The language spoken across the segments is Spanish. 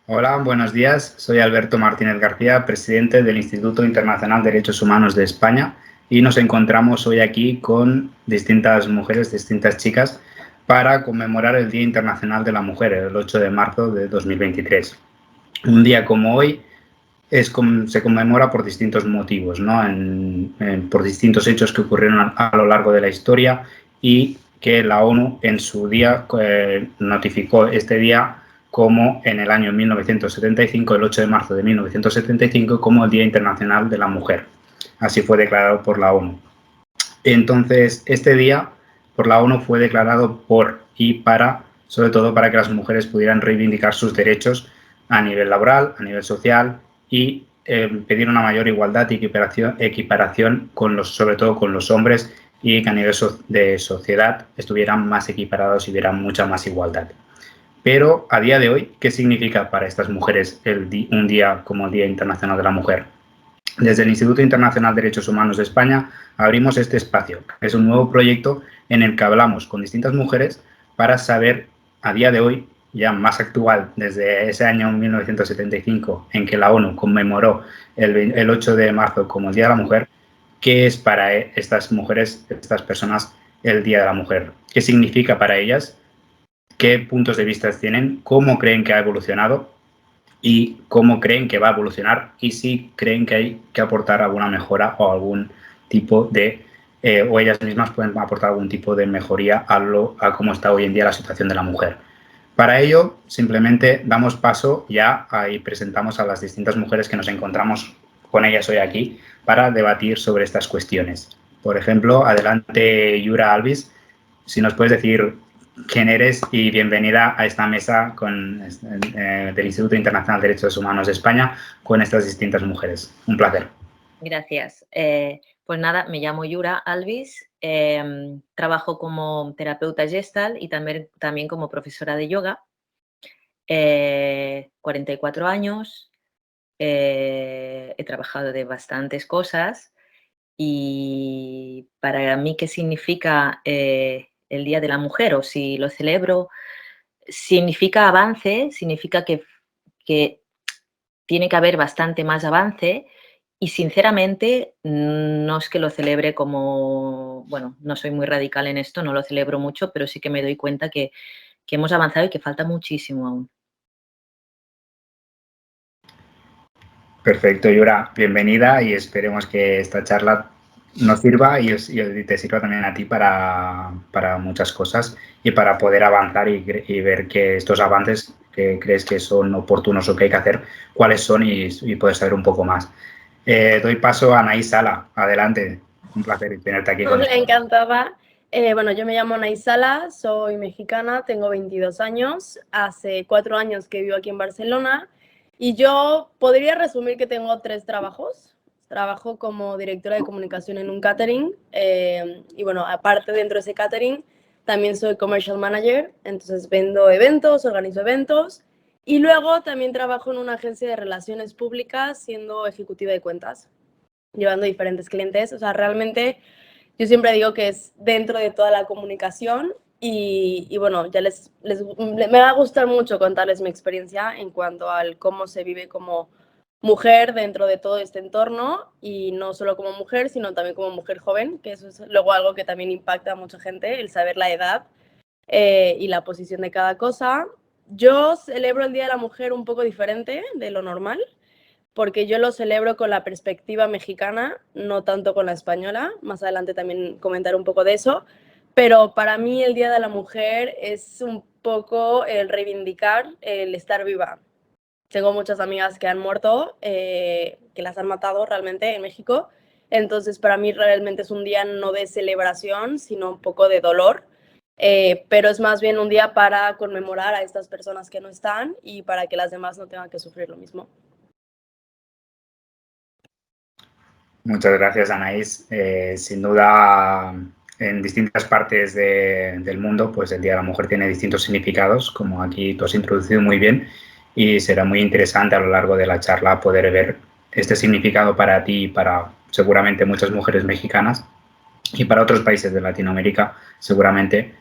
Hola, buenos días. Soy Alberto Martínez García, presidente del Instituto Internacional de Derechos Humanos de España, y nos encontramos hoy aquí con distintas mujeres, distintas chicas, para conmemorar el Día Internacional de la Mujer, el 8 de marzo de 2023. Un día como hoy se conmemora por distintos motivos, ¿no? Por distintos hechos que ocurrieron a lo largo de la historia, y que la ONU en su día notificó este día como en el año 1975, el 8 de marzo de 1975, como el Día Internacional de la Mujer. Así fue declarado por la ONU. Entonces, este día por la ONU fue declarado sobre todo para que las mujeres pudieran reivindicar sus derechos a nivel laboral, a nivel social, y pedir una mayor igualdad y equiparación sobre todo con los hombres, y que a nivel de sociedad estuvieran más equiparados y hubieran mucha más igualdad. Pero a día de hoy, ¿qué significa para estas mujeres un día como el Día Internacional de la Mujer? Desde el Instituto Internacional de Derechos Humanos de España abrimos este espacio. Es un nuevo proyecto en el que hablamos con distintas mujeres para saber, a día de hoy, ya más actual, desde ese año 1975 en que la ONU conmemoró el 8 de marzo como el Día de la Mujer, qué es para estas mujeres, estas personas, el Día de la Mujer, qué significa para ellas, qué puntos de vista tienen, cómo creen que ha evolucionado y cómo creen que va a evolucionar, y si creen que hay que aportar alguna mejora o algún tipo de o ellas mismas pueden aportar algún tipo de mejoría a cómo está hoy en día la situación de la mujer. Para ello, simplemente damos paso ya y presentamos a las distintas mujeres que nos encontramos con ellas hoy aquí para debatir sobre estas cuestiones. Por ejemplo, adelante Yura Alvis, si nos puedes decir quién eres, y bienvenida a esta mesa del Instituto Internacional de Derechos Humanos de España con estas distintas mujeres. Un placer. Gracias. Pues nada, me llamo Yura Alvis, trabajo como terapeuta Gestalt y también como profesora de yoga. 44 años, he trabajado de bastantes cosas, y para mí, ¿qué significa el Día de la Mujer, o si lo celebro? Significa avance, significa que tiene que haber bastante más avance, y sinceramente no es que lo celebre como, bueno, no soy muy radical en esto, no lo celebro mucho, pero sí que me doy cuenta que hemos avanzado y que falta muchísimo aún. Perfecto, Yura, bienvenida, y esperemos que esta charla nos sirva y te sirva también a ti para muchas cosas, y para poder avanzar y ver que estos avances que crees que son oportunos o que hay que hacer, cuáles son, y poder saber un poco más. Doy paso a Anaís Sala. Adelante. Un placer tenerte aquí con nosotros. Encantada. Bueno, yo me llamo Anaís Sala, soy mexicana, tengo 22 años, hace 4 años que vivo aquí en Barcelona, y yo podría resumir que tengo 3 trabajos. Trabajo como directora de comunicación en un catering, y bueno, aparte dentro de ese catering también soy commercial manager, entonces vendo eventos, organizo eventos, y luego también trabajo en una agencia de relaciones públicas siendo ejecutiva de cuentas, llevando diferentes clientes. O sea, realmente yo siempre digo que es dentro de toda la comunicación, y bueno, ya me va a gustar mucho contarles mi experiencia en cuanto al cómo se vive como mujer dentro de todo este entorno, y no solo como mujer, sino también como mujer joven, que eso es luego algo que también impacta a mucha gente, el saber la edad y la posición de cada cosa. Yo celebro el Día de la Mujer un poco diferente de lo normal, porque yo lo celebro con la perspectiva mexicana, no tanto con la española. Más adelante también comentaré un poco de eso. Pero para mí el Día de la Mujer es un poco el reivindicar el estar viva. Tengo muchas amigas que han muerto, que las han matado realmente en México. Entonces para mí realmente es un día no de celebración, sino un poco de dolor. Pero es más bien un día para conmemorar a estas personas que no están, y para que las demás no tengan que sufrir lo mismo. Muchas gracias, Anaís. Sin duda, en distintas partes del mundo, pues el Día de la Mujer tiene distintos significados, como aquí tú has introducido muy bien, y será muy interesante a lo largo de la charla poder ver este significado para ti y para seguramente muchas mujeres mexicanas, y para otros países de Latinoamérica seguramente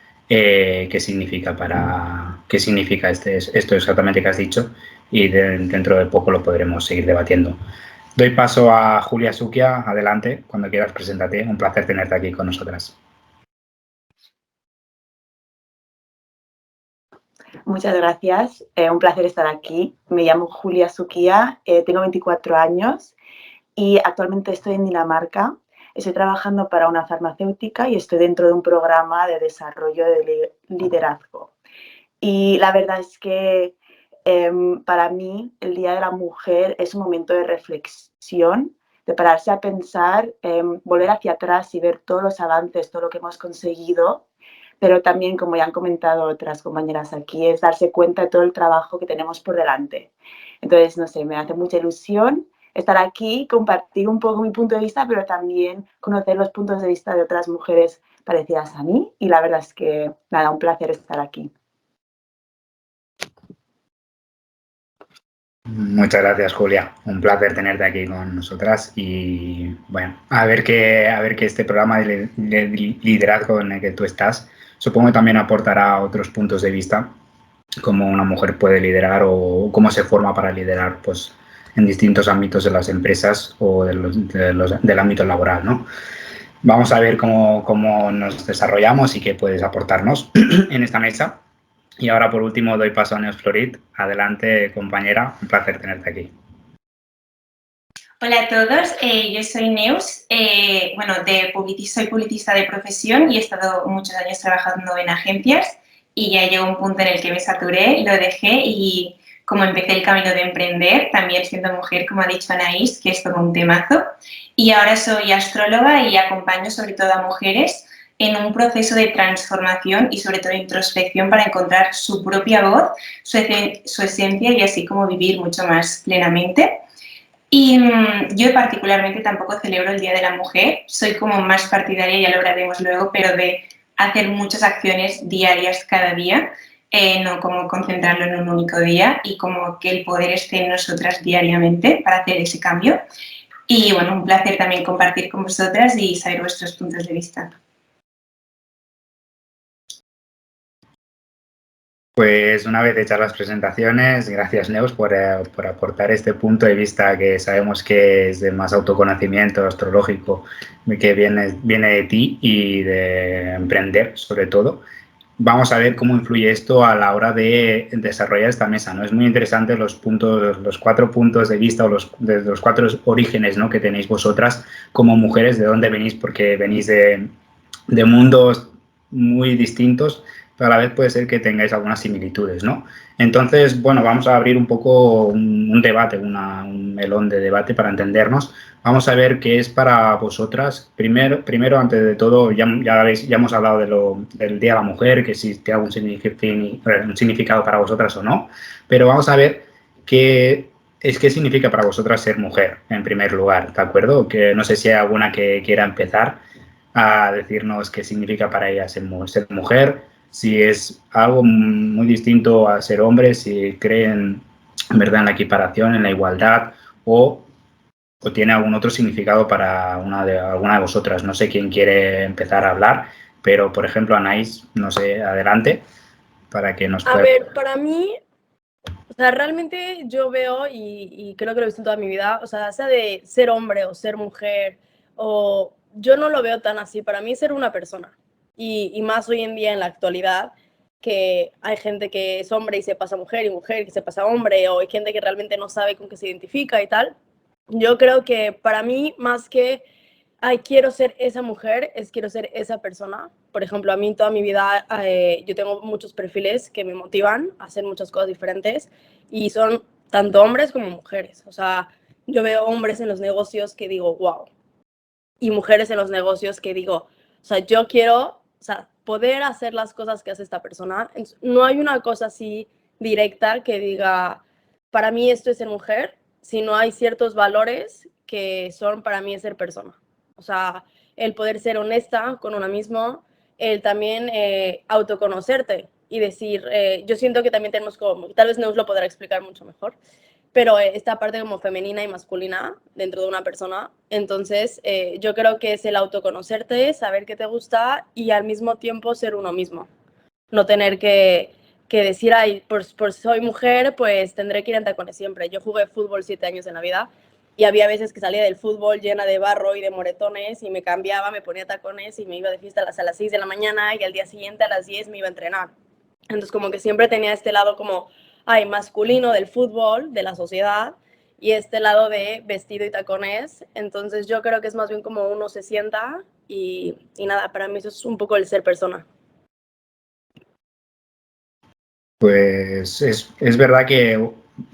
qué significa esto exactamente que has dicho, y dentro de poco lo podremos seguir debatiendo. Doy paso a Julia Suquia. Adelante, cuando quieras, preséntate. Un placer tenerte aquí con nosotras. Muchas gracias, un placer estar aquí. Me llamo Julia Suquia, tengo 24 años y actualmente estoy en Dinamarca. Estoy trabajando para una farmacéutica y estoy dentro de un programa de desarrollo de liderazgo. Y la verdad es que para mí el Día de la Mujer es un momento de reflexión, de pararse a pensar, volver hacia atrás y ver todos los avances, todo lo que hemos conseguido, pero también, como ya han comentado otras compañeras aquí, es darse cuenta de todo el trabajo que tenemos por delante. Entonces, no sé, me hace mucha ilusión estar aquí, compartir un poco mi punto de vista, pero también conocer los puntos de vista de otras mujeres parecidas a mí. Y la verdad es que, nada, un placer estar aquí. Muchas gracias, Julia. Un placer tenerte aquí con nosotras y bueno, a ver que este programa de liderazgo en el que tú estás, supongo que también aportará otros puntos de vista, cómo una mujer puede liderar o cómo se forma para liderar, pues, en distintos ámbitos de las empresas o del ámbito laboral, ¿no? Vamos a ver cómo nos desarrollamos y qué puedes aportarnos en esta mesa. Y ahora, por último, doy paso a Neus Florit. Adelante, compañera. Un placer tenerte aquí. Hola a todos, yo soy Neus. Bueno, soy publicista de profesión y he estado muchos años trabajando en agencias y ya llegó un punto en el que me saturé, lo dejé y como empecé el camino de emprender, también siendo mujer, como ha dicho Anaís, que es todo un temazo. Y ahora soy astróloga y acompaño sobre todo a mujeres en un proceso de transformación y sobre todo introspección para encontrar su propia voz, su esencia y así como vivir mucho más plenamente. Y yo particularmente tampoco celebro el Día de la Mujer, soy como más partidaria, ya lo hablaremos luego, pero de hacer muchas acciones diarias cada día, no como concentrarlo en un único día y como que el poder esté en nosotras diariamente para hacer ese cambio. Y bueno, un placer también compartir con vosotras y saber vuestros puntos de vista. Pues una vez hechas las presentaciones, gracias Neus por aportar este punto de vista que sabemos que es de más autoconocimiento astrológico, que viene de ti y de emprender sobre todo. Vamos a ver cómo influye esto a la hora de desarrollar esta mesa, ¿no? Es muy interesante los 4 puntos de vista o los 4 orígenes, ¿no?, que tenéis vosotras como mujeres, de dónde venís, porque venís de mundos muy distintos, pero a la vez puede ser que tengáis algunas similitudes, ¿no? Entonces, bueno, vamos a abrir un poco un debate, un melón de debate para entendernos. Vamos a ver qué es para vosotras. Primero, antes de todo, ya hemos hablado del Día de la Mujer, que si tiene algún significado para vosotras o no, pero vamos a ver qué significa para vosotras ser mujer, en primer lugar, ¿de acuerdo? Que no sé si hay alguna que quiera empezar a decirnos qué significa para ella ser mujer, si es algo muy distinto a ser hombre, si creen en verdad en la equiparación, en la igualdad, o tiene algún otro significado para alguna de vosotras. No sé quién quiere empezar a hablar, pero por ejemplo, Anaís, no sé, adelante, para que nos pueda... A ver, para mí, o sea, realmente yo veo y creo que lo he visto en toda mi vida, o sea de ser hombre o ser mujer, o yo no lo veo tan así. Para mí es ser una persona. Y más hoy en día en la actualidad, que hay gente que es hombre y se pasa mujer y mujer que se pasa hombre, o hay gente que realmente no sabe con qué se identifica y tal. Yo creo que para mí, más que ay, quiero ser esa mujer, quiero ser esa persona. Por ejemplo, a mí toda mi vida yo tengo muchos perfiles que me motivan a hacer muchas cosas diferentes y son tanto hombres como mujeres. O sea, yo veo hombres en los negocios que digo, wow, y mujeres en los negocios que digo, o sea, yo quiero, o sea, poder hacer las cosas que hace esta persona. No hay una cosa así directa que diga, para mí esto es ser mujer, sino hay ciertos valores que son para mí ser persona. O sea, el poder ser honesta con uno mismo, el también autoconocerte y decir, yo siento que también tenemos como, tal vez Neus lo podrá explicar mucho mejor, pero esta parte como femenina y masculina dentro de una persona. Entonces, yo creo que es el autoconocerte, saber qué te gusta y al mismo tiempo ser uno mismo. no tener que decir, ay, por soy mujer, pues tendré que ir en tacones siempre. Yo jugué fútbol 7 años en la vida y había veces que salía del fútbol llena de barro y de moretones y me cambiaba, me ponía tacones y me iba de fiesta a las 6 de la mañana y al día siguiente a las 10 me iba a entrenar. Entonces como que siempre tenía este lado como, ay, masculino del fútbol, de la sociedad, y este lado de vestido y tacones. Entonces yo creo que es más bien como uno se sienta y nada, para mí eso es un poco el ser persona. Pues es verdad que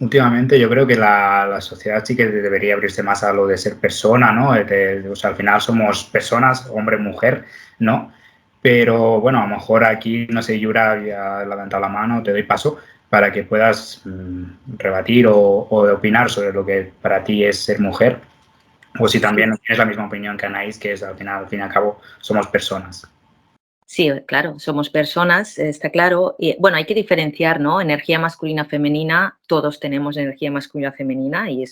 últimamente yo creo que la sociedad sí que debería abrirse más a lo de ser persona, ¿no? O sea, al final somos personas, hombre, mujer, ¿no? Pero bueno, a lo mejor aquí, no sé, Yura ya ha levantado la mano, te doy paso para que puedas rebatir o opinar sobre lo que para ti es ser mujer, o si también tienes la misma opinión que Anaís, que es al fin y al cabo somos personas. Sí, claro, somos personas, está claro. Y, bueno, hay que diferenciar, ¿no? Energía masculina, femenina, todos tenemos energía masculina, femenina y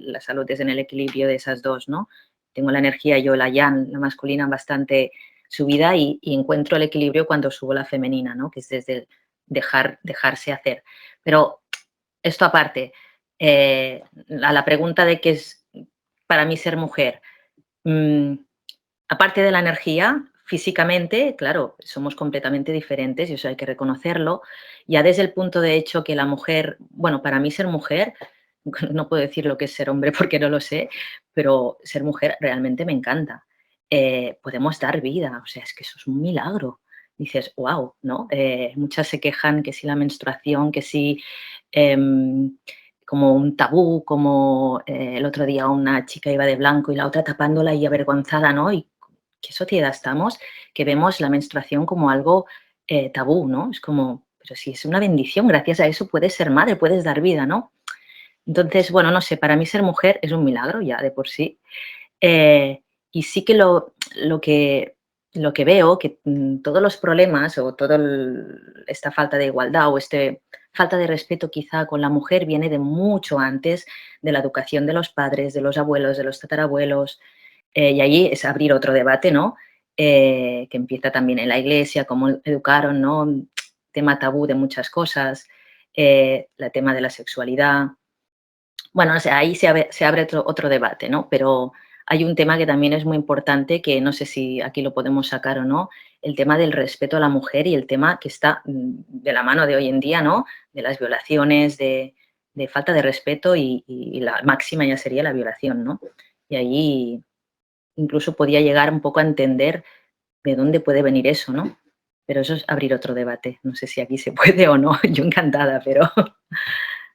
la salud es en el equilibrio de esas dos, ¿no? Tengo la energía, yo la yang, la masculina bastante subida y encuentro el equilibrio cuando subo la femenina, ¿no? Que es desde dejarse hacer. Pero esto aparte, a la pregunta de qué es para mí ser mujer, aparte de la energía, físicamente, claro, somos completamente diferentes y eso hay que reconocerlo. Ya desde el punto de hecho que la mujer, bueno, para mí ser mujer, no puedo decir lo que es ser hombre porque no lo sé, pero ser mujer realmente me encanta. Podemos dar vida, o sea, es que eso es un milagro. Dices, wow, ¿no? Muchas se quejan que si la menstruación, que si como un tabú, como el otro día una chica iba de blanco y la otra tapándola y avergonzada, ¿no? Y ¿qué sociedad estamos que vemos la menstruación como algo tabú, ¿no? Es como, pero si es una bendición, gracias a eso puedes ser madre, puedes dar vida, ¿no? Entonces, bueno, no sé, para mí ser mujer es un milagro ya de por sí. Y sí que lo que veo, que todos los problemas o toda esta falta de igualdad o falta de respeto quizá con la mujer viene de mucho antes de la educación de los padres, de los abuelos, de los tatarabuelos. Y allí es abrir otro debate, ¿no? Que empieza también en la iglesia, cómo educaron, ¿no? Tema tabú de muchas cosas, el tema de la sexualidad. Bueno, o sea, ahí se abre otro debate, ¿no? Pero hay un tema que también es muy importante, que no sé si aquí lo podemos sacar o no, el tema del respeto a la mujer y el tema que está de la mano de hoy en día, ¿no? De las violaciones, de falta de respeto y la máxima ya sería la violación, ¿no? Y allí incluso podía llegar un poco a entender de dónde puede venir eso, ¿no? Pero eso es abrir otro debate. No sé si aquí se puede o no. Yo encantada, pero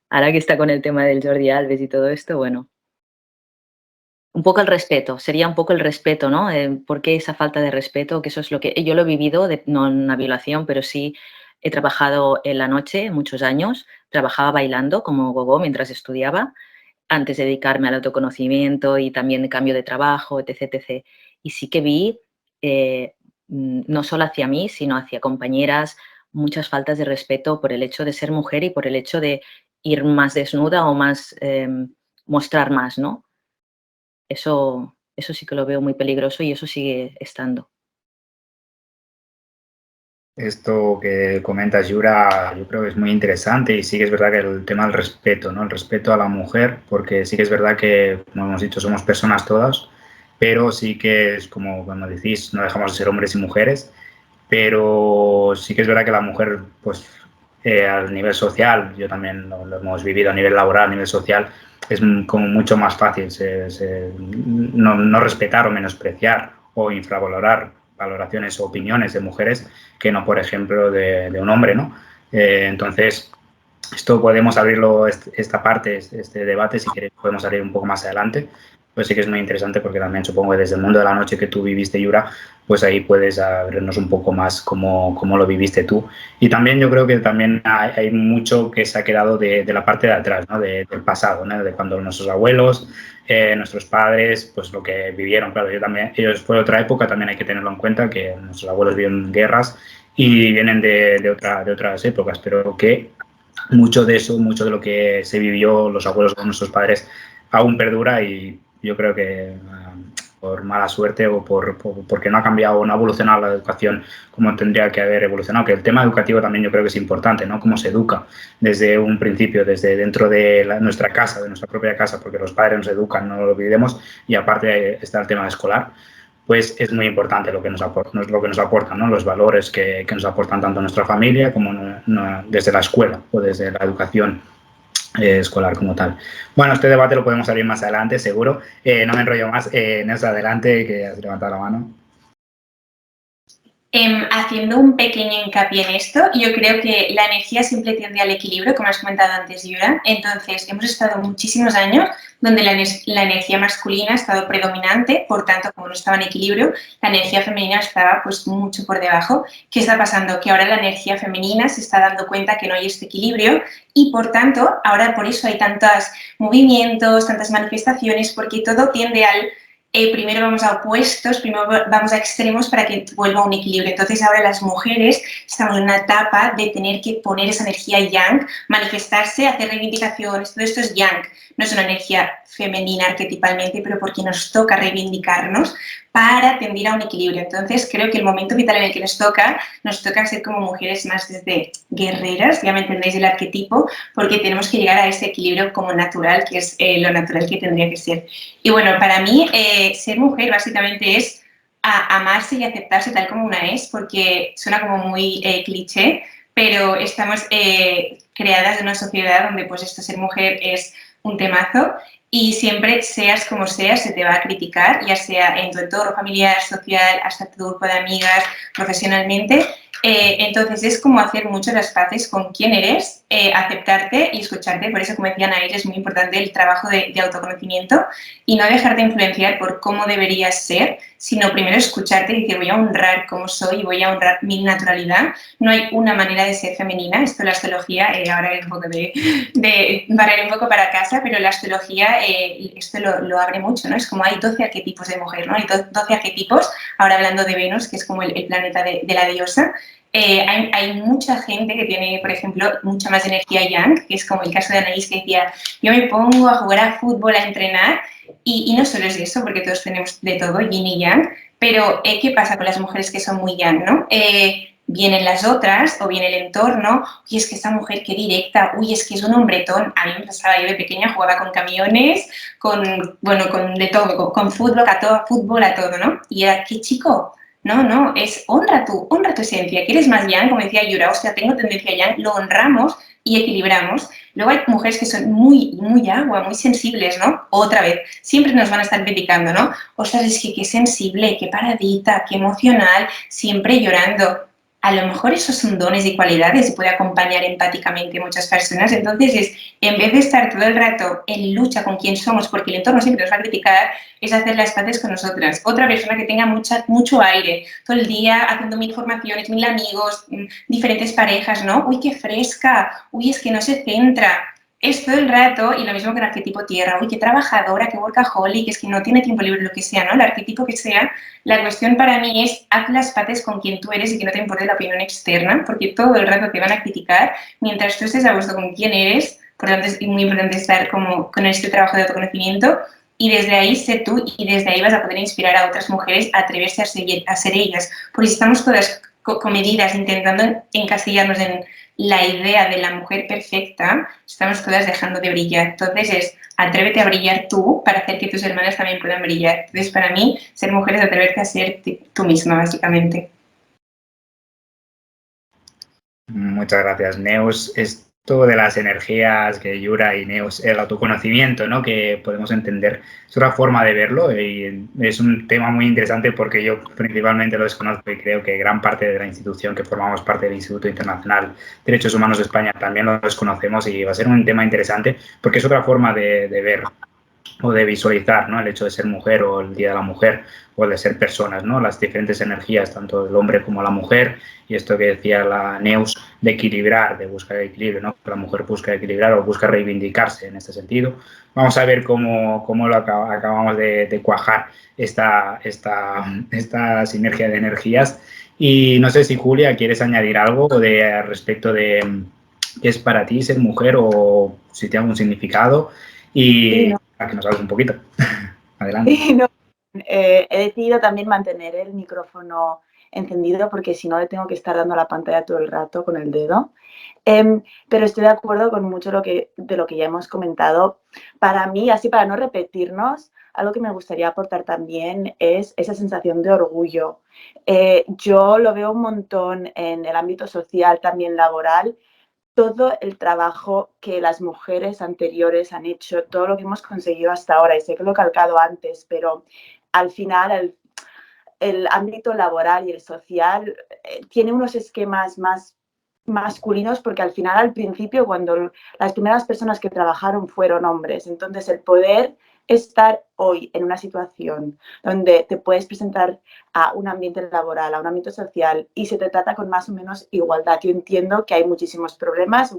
ahora que está con el tema del Jordi Alves y todo esto, bueno. Un poco el respeto, sería un poco el respeto, ¿no? ¿Por qué esa falta de respeto? Que eso es lo que yo lo he vivido, no en una violación, pero sí he trabajado en la noche muchos años, trabajaba bailando como gogó mientras estudiaba, antes de dedicarme al autoconocimiento y también de cambio de trabajo, etc, etc. Y sí que vi, no solo hacia mí, sino hacia compañeras, muchas faltas de respeto por el hecho de ser mujer y por el hecho de ir más desnuda o más, mostrar más, ¿no? Eso sí que lo veo muy peligroso y eso sigue estando. Esto que comentas, Yura, yo creo que es muy interesante y sí que es verdad que el tema del respeto, ¿no? El respeto a la mujer, porque sí que es verdad que, como hemos dicho, somos personas todas, pero sí que es como cuando decís, no dejamos de ser hombres y mujeres, pero sí que es verdad que la mujer, pues a nivel social, yo también lo hemos vivido a nivel laboral, a nivel social, es como mucho más fácil no respetar o menospreciar o infravalorar valoraciones o opiniones de mujeres que no, por ejemplo, de un hombre, ¿no? Entonces, esto podemos abrirlo, esta parte, este debate, si queréis, podemos abrir un poco más adelante. Pues sí que es muy interesante porque también supongo que desde el mundo de la noche que tú viviste, Yura, pues ahí puedes abrirnos un poco más cómo lo viviste tú. Y también yo creo que también hay mucho que se ha quedado de la parte de atrás, ¿no? Del pasado, ¿no? De cuando nuestros abuelos, nuestros padres, pues lo que vivieron. Claro, ellos fue otra época, también hay que tenerlo en cuenta, que nuestros abuelos vivieron guerras y vienen de otras épocas, pero que mucho de eso, mucho de lo que se vivió los abuelos con nuestros padres aún perdura y yo creo que por mala suerte o porque no ha cambiado o no ha evolucionado la educación como tendría que haber evolucionado. Que el tema educativo también yo creo que es importante, ¿no? Cómo se educa desde un principio, desde dentro de nuestra casa, de nuestra propia casa, porque los padres nos educan, no lo olvidemos, y aparte está el tema escolar. Pues es muy importante lo que nos aportan, ¿no? Los valores que nos aportan tanto nuestra familia como desde la escuela o desde la educación escolar como tal. Bueno, este debate lo podemos abrir más adelante, seguro. No me enrollo más. Neus, adelante, que has levantado la mano. Haciendo un pequeño hincapié en esto, yo creo que la energía siempre tiende al equilibrio, como has comentado antes, Yura. Entonces, hemos estado muchísimos años donde la energía masculina ha estado predominante, por tanto, como no estaba en equilibrio, la energía femenina estaba pues mucho por debajo. ¿Qué está pasando? Que ahora la energía femenina se está dando cuenta que no hay este equilibrio y, por tanto, ahora por eso hay tantos movimientos, tantas manifestaciones, porque todo tiende al primero vamos a opuestos, primero vamos a extremos para que vuelva a un equilibrio. Entonces ahora las mujeres estamos en una etapa de tener que poner esa energía yang, manifestarse, hacer reivindicaciones, todo esto es yang. No es una energía femenina arquetipalmente, pero porque nos toca reivindicarnos para tender a un equilibrio. Entonces creo que el momento vital en el que nos toca ser como mujeres más desde guerreras, ya me entendéis el arquetipo, porque tenemos que llegar a ese equilibrio como natural, que es lo natural que tendría que ser. Y bueno, para mí ser mujer básicamente es amarse y aceptarse tal como una es, porque suena como muy cliché, pero estamos creadas en una sociedad donde pues esto ser mujer es un temazo y siempre seas como seas se te va a criticar, ya sea en tu entorno familiar, social, hasta tu grupo de amigas, profesionalmente. Entonces es como hacer mucho las paces con quién eres, aceptarte y escucharte. Por eso, como decía Nair, es muy importante el trabajo de autoconocimiento y no dejarte influenciar por cómo deberías ser, sino primero escucharte y decir voy a honrar cómo soy y voy a honrar mi naturalidad. No hay una manera de ser femenina. Esto la astrología, ahora es un poco de barrer un poco para casa, pero la astrología esto lo abre mucho, ¿no? Es como hay 12 arquetipos de mujer, ¿no? Hay 12 arquetipos, ahora hablando de Venus, que es como el planeta de la diosa. Hay mucha gente que tiene, por ejemplo, mucha más energía yang, que es como el caso de Anaís que decía, yo me pongo a jugar a fútbol, a entrenar, y no solo es eso, porque todos tenemos de todo, yin y yang, pero ¿qué pasa con las mujeres que son muy yang, no? Vienen las otras o viene el entorno, uy, es que esta mujer qué directa, uy, es que es un hombretón. A mí me pasaba, yo de pequeña jugaba con camiones, con de todo, con fútbol, a todo, ¿no? Y era, ¿qué chico? No, es honra tu esencia. ¿Quieres más yang? Como decía Yura, hostia, tengo tendencia yang, lo honramos y equilibramos. Luego hay mujeres que son muy agua, muy sensibles, ¿no? Otra vez, siempre nos van a estar criticando, ¿no? Ostras, es que qué sensible, qué paradita, qué emocional, siempre llorando. A lo mejor esos son dones y cualidades y puede acompañar empáticamente a muchas personas. Entonces, en vez de estar todo el rato en lucha con quién somos, porque el entorno siempre nos va a criticar, es hacer las paces con nosotras. Otra persona que tenga mucho aire, todo el día haciendo 1000 formaciones, 1000 amigos, diferentes parejas, ¿no? Uy, qué fresca, uy, es que no se centra. Es todo el rato, y lo mismo que el arquetipo tierra, uy, qué trabajadora, qué workaholic, es que no tiene tiempo libre, lo que sea, ¿no? El arquetipo que sea, la cuestión para mí es haz las paces con quien tú eres y que no te importe la opinión externa, porque todo el rato te van a criticar, mientras tú estés a gusto con quién eres, por lo tanto es muy importante estar como con este trabajo de autoconocimiento, y desde ahí sé tú, y desde ahí vas a poder inspirar a otras mujeres a atreverse a ser ellas, porque si estamos todas comedidas intentando encasillarnos en la idea de la mujer perfecta, estamos todas dejando de brillar. Entonces es, atrévete a brillar tú para hacer que tus hermanas también puedan brillar. Entonces, para mí, ser mujer es atreverte a ser tú misma, básicamente. Muchas gracias, Neus. Esto de las energías que Yura y Neus, el autoconocimiento, ¿no? Que podemos entender, es otra forma de verlo y es un tema muy interesante porque yo principalmente lo desconozco y creo que gran parte de la institución que formamos parte del Instituto Internacional de Derechos Humanos de España también lo desconocemos y va a ser un tema interesante porque es otra forma de ver o de visualizar, ¿no? El hecho de ser mujer o el Día de la Mujer o de ser personas, ¿no? Las diferentes energías, tanto del hombre como la mujer, y esto que decía la Neus, de equilibrar, de buscar el equilibrio, ¿no? La mujer busca equilibrar o busca reivindicarse en este sentido. Vamos a ver cómo lo acabamos de cuajar esta sinergia de energías. Y no sé si, Julia, ¿quieres añadir algo respecto de qué es para ti ser mujer o si tiene algún significado? Y Sí, no. para que nos hables un poquito. Adelante. Sí, no. He decidido también mantener el micrófono encendido porque si no le tengo que estar dando a la pantalla todo el rato con el dedo. Pero estoy de acuerdo con mucho de lo que ya hemos comentado. Para mí, así para no repetirnos, algo que me gustaría aportar también es esa sensación de orgullo. Yo lo veo un montón en el ámbito social, también laboral, todo el trabajo que las mujeres anteriores han hecho, todo lo que hemos conseguido hasta ahora, y sé que lo he calcado antes, pero al final el ámbito laboral y el social tiene unos esquemas más masculinos porque al final, al principio, cuando las primeras personas que trabajaron fueron hombres, entonces el poder estar hoy en una situación donde te puedes presentar a un ambiente laboral, a un ámbito social y se te trata con más o menos igualdad. Yo entiendo que hay muchísimos problemas.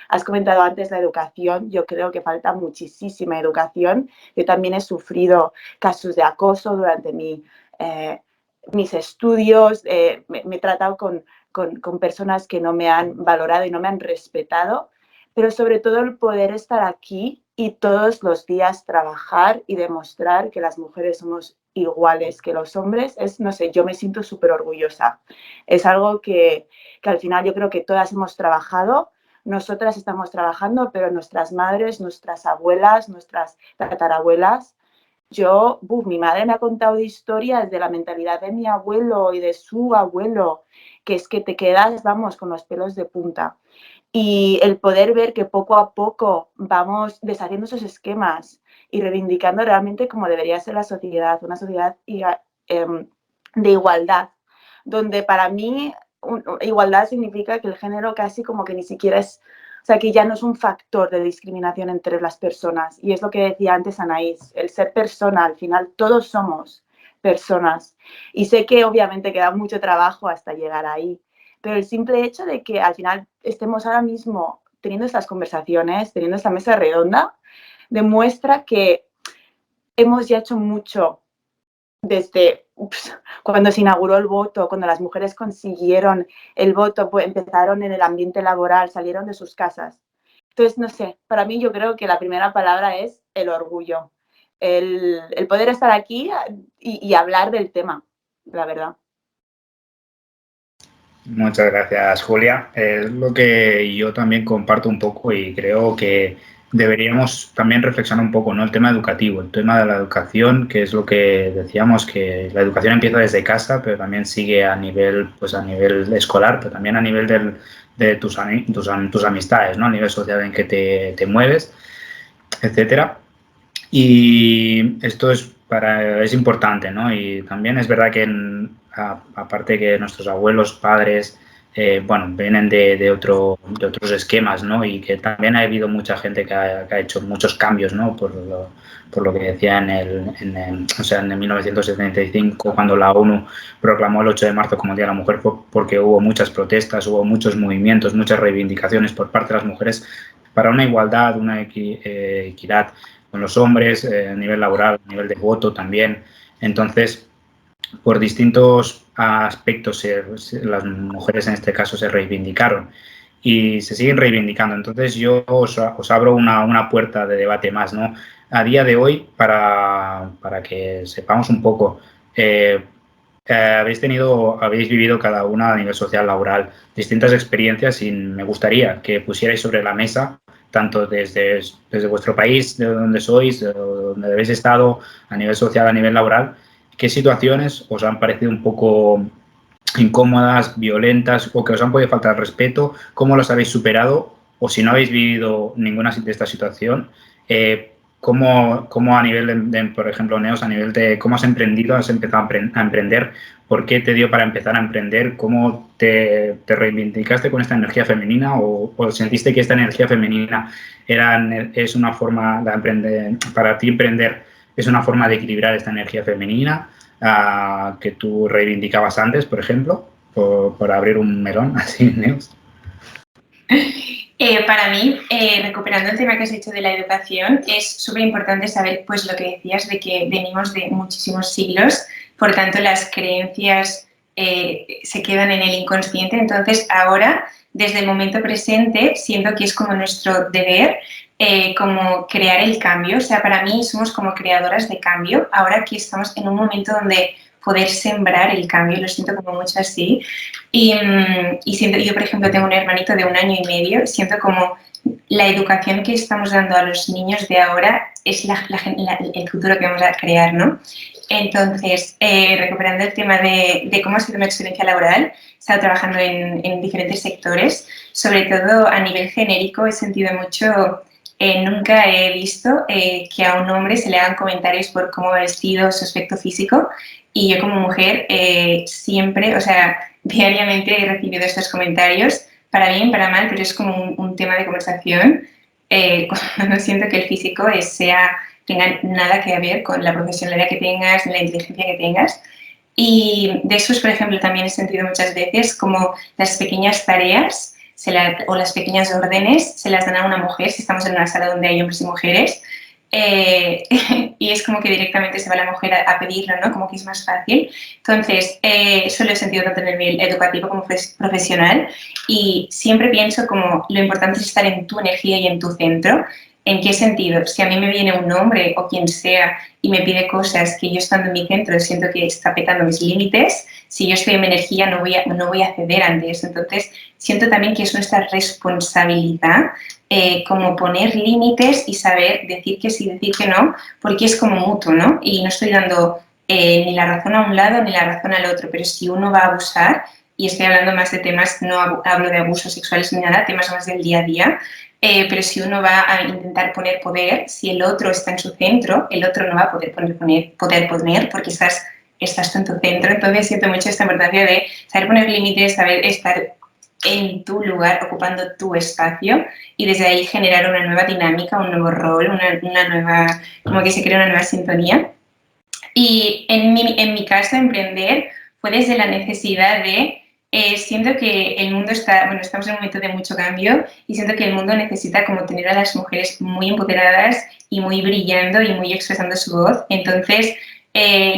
Has comentado antes la educación. Yo creo que falta muchísima educación. Yo también he sufrido casos de acoso durante mis estudios. Me he tratado con personas que no me han valorado y no me han respetado, pero sobre todo el poder estar aquí y todos los días trabajar y demostrar que las mujeres somos iguales que los hombres, no sé, yo me siento súper orgullosa. Es algo que al final yo creo que todas hemos trabajado, nosotras estamos trabajando, pero nuestras madres, nuestras abuelas, nuestras tatarabuelas, mi madre me ha contado historias de la mentalidad de mi abuelo y de su abuelo, que es que te quedas, vamos, con los pelos de punta. Y el poder ver que poco a poco vamos deshaciendo esos esquemas y reivindicando realmente como debería ser la sociedad, una sociedad de igualdad, donde para mí igualdad significa que el género casi como que ni siquiera es, o sea, que ya no es un factor de discriminación entre las personas. Y es lo que decía antes Anaís, el ser persona, al final todos somos personas. Y sé que obviamente queda mucho trabajo hasta llegar ahí, pero el simple hecho de que al final estemos ahora mismo teniendo estas conversaciones, teniendo esta mesa redonda, demuestra que hemos ya hecho mucho desde cuando se inauguró el voto, cuando las mujeres consiguieron el voto, pues empezaron en el ambiente laboral, salieron de sus casas. Entonces, no sé, para mí yo creo que la primera palabra es el orgullo, el poder estar aquí y hablar del tema, la verdad. Muchas gracias, Julia. Es lo que yo también comparto un poco y creo que deberíamos también reflexionar un poco, ¿no? El tema educativo, el tema de la educación, que es lo que decíamos, que la educación empieza desde casa, pero también sigue a nivel escolar, pero también a nivel de tus amistades, ¿no? A nivel social en que te mueves, etcétera. Y esto es importante, ¿no? Y también es verdad que aparte que nuestros abuelos, padres, vienen de otros esquemas, ¿no? Y que también ha habido mucha gente que ha hecho muchos cambios, ¿no? Por lo que decía en 1975, cuando la ONU proclamó el 8 de marzo como Día de la Mujer, fue porque hubo muchas protestas, hubo muchos movimientos, muchas reivindicaciones por parte de las mujeres para una igualdad, una equidad con los hombres, a nivel laboral, a nivel de voto también. Entonces, por distintos aspectos, las mujeres en este caso se reivindicaron y se siguen reivindicando. Entonces, yo os abro una puerta de debate más, ¿no? A día de hoy, para que sepamos un poco, habéis vivido cada una a nivel social, laboral, distintas experiencias y me gustaría que pusierais sobre la mesa tanto desde vuestro país, de donde sois, de donde habéis estado, a nivel social, a nivel laboral, qué situaciones os han parecido un poco incómodas, violentas o que os han podido faltar el respeto, cómo los habéis superado o si no habéis vivido ninguna de esta situación, cómo a nivel por ejemplo, Neos, a nivel de cómo has emprendido, has empezado a emprender, por qué te dio para empezar a emprender, cómo te reivindicaste con esta energía femenina o sentiste que esta energía femenina es una forma de emprender, para ti emprender es una forma de equilibrar esta energía femenina que tú reivindicabas antes, por ejemplo, por abrir un melón así, Neos. Para mí, recuperando el tema que has dicho de la educación, es súper importante saber pues lo que decías de que venimos de muchísimos siglos, por tanto las creencias se quedan en el inconsciente. Entonces, ahora, desde el momento presente, siento que es como nuestro deber como crear el cambio. O sea, para mí somos como creadoras de cambio. Ahora que estamos en un momento donde poder sembrar el cambio, lo siento como mucho así. Y siento, yo, por ejemplo, tengo un hermanito de 1 año y medio, siento como la educación que estamos dando a los niños de ahora es el futuro que vamos a crear, ¿no? Entonces, recuperando el tema de cómo ha sido mi experiencia laboral, he estado trabajando en diferentes sectores, sobre todo a nivel genérico he sentido mucho, nunca he visto que a un hombre se le hagan comentarios por cómo va vestido, su aspecto físico, y yo como mujer siempre, o sea, diariamente he recibido estos comentarios, para bien, para mal, pero es como un tema de conversación cuando siento que el físico tenga nada que ver con la profesionalidad que tengas, ni la inteligencia que tengas. Y de esos, por ejemplo, también he sentido muchas veces como las pequeñas tareas o las pequeñas órdenes se las dan a una mujer si estamos en una sala donde hay hombres y mujeres. Y es como que directamente se va la mujer a pedirlo, ¿no? Como que es más fácil. Entonces, eso lo he sentido tanto en el nivel educativo como profesional, y siempre pienso como lo importante es estar en tu energía y en tu centro. ¿En qué sentido? Si a mí me viene un hombre o quien sea y me pide cosas que yo estando en mi centro siento que está petando mis límites, si yo estoy en mi energía no voy a ceder ante eso. Entonces, siento también que es nuestra responsabilidad como poner límites y saber decir que sí, decir que no, porque es como mutuo, ¿no? Y no estoy dando ni la razón a un lado ni la razón al otro, pero si uno va a abusar, y estoy hablando más de temas, no hablo de abusos sexuales ni nada, temas más del día a día, pero si uno va a intentar poner poder, si el otro está en su centro, el otro no va a poder poner porque estás tú en tu centro. Entonces siento mucho esta importancia de saber poner límites, saber estar en tu lugar, ocupando tu espacio, y desde ahí generar una nueva dinámica, un nuevo rol, una nueva, como que se crea una nueva sintonía. Y en mi caso, emprender fue desde la necesidad de, siento que el mundo estamos en un momento de mucho cambio, y siento que el mundo necesita como tener a las mujeres muy empoderadas y muy brillando y muy expresando su voz. Entonces,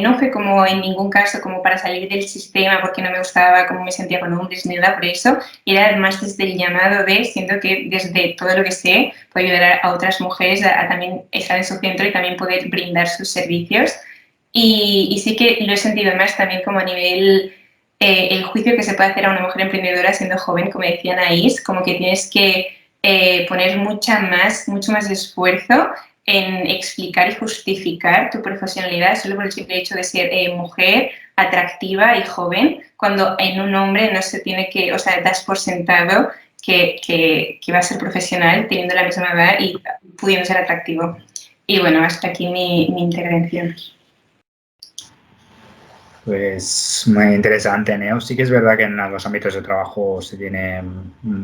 no fue como en ningún caso como para salir del sistema porque no me gustaba cómo me sentía con hombres ni nada por eso, era más desde el llamado de, siento que desde todo lo que sé puedo ayudar a otras mujeres a también estar en su centro y también poder brindar sus servicios. Y sí que lo he sentido más también como a nivel el juicio que se puede hacer a una mujer emprendedora siendo joven, como decía Anaís, como que tienes que poner mucho más esfuerzo en explicar y justificar tu profesionalidad solo por el simple hecho de ser mujer, atractiva y joven, cuando en un hombre no se tiene que, o sea, das por sentado que va a ser profesional teniendo la misma edad y pudiendo ser atractivo. Y bueno, hasta aquí mi intervención. Pues muy interesante, Neo. Sí que es verdad que en los ámbitos de trabajo se tiene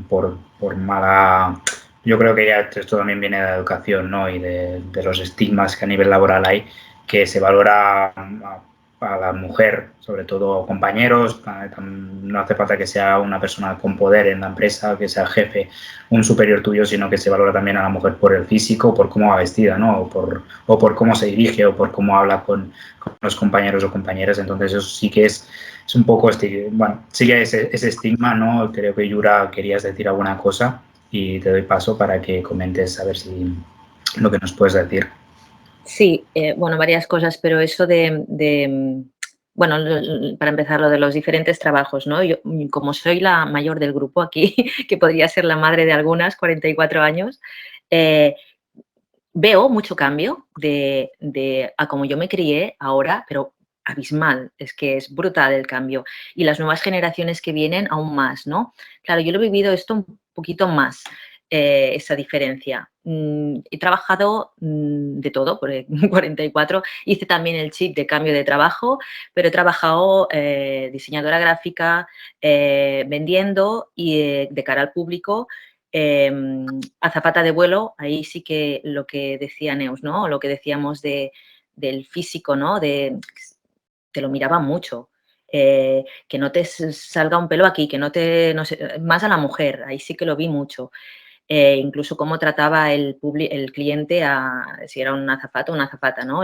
por mala... Yo creo que ya esto también viene de la educación, ¿no? Y de los estigmas que a nivel laboral hay, que se valora a la mujer, sobre todo compañeros. No hace falta que sea una persona con poder en la empresa, que sea el jefe, un superior tuyo, sino que se valora también a la mujer por el físico, por cómo va vestida, ¿no? O por cómo se dirige, o por cómo habla con los compañeros o compañeras. Entonces eso sí que es un poco, bueno, sí que ese estigma, ¿no? Creo que Yura querías decir alguna cosa y te doy paso para que comentes a ver si lo que nos puedes decir. Sí, bueno, varias cosas, pero eso bueno, para empezar, lo de los diferentes trabajos, ¿no? Yo, como soy la mayor del grupo aquí, que podría ser la madre de algunas, 44 años, veo mucho cambio a como yo me crié ahora, pero abismal, es que es brutal el cambio. Y las nuevas generaciones que vienen aún más, ¿no? Claro, yo lo he vivido esto un poquito más, esa diferencia. He trabajado de todo, por 44, hice también el chip de cambio de trabajo, pero he trabajado diseñadora gráfica, vendiendo y de cara al público, azafata de vuelo. Ahí sí que lo que decía Neus, ¿no? Lo que decíamos del físico, ¿no? Te lo miraba mucho. Que no te salga un pelo aquí, que no sé, más a la mujer, ahí sí que lo vi mucho. Incluso cómo trataba el cliente si era un azafato o una azafata, ¿no?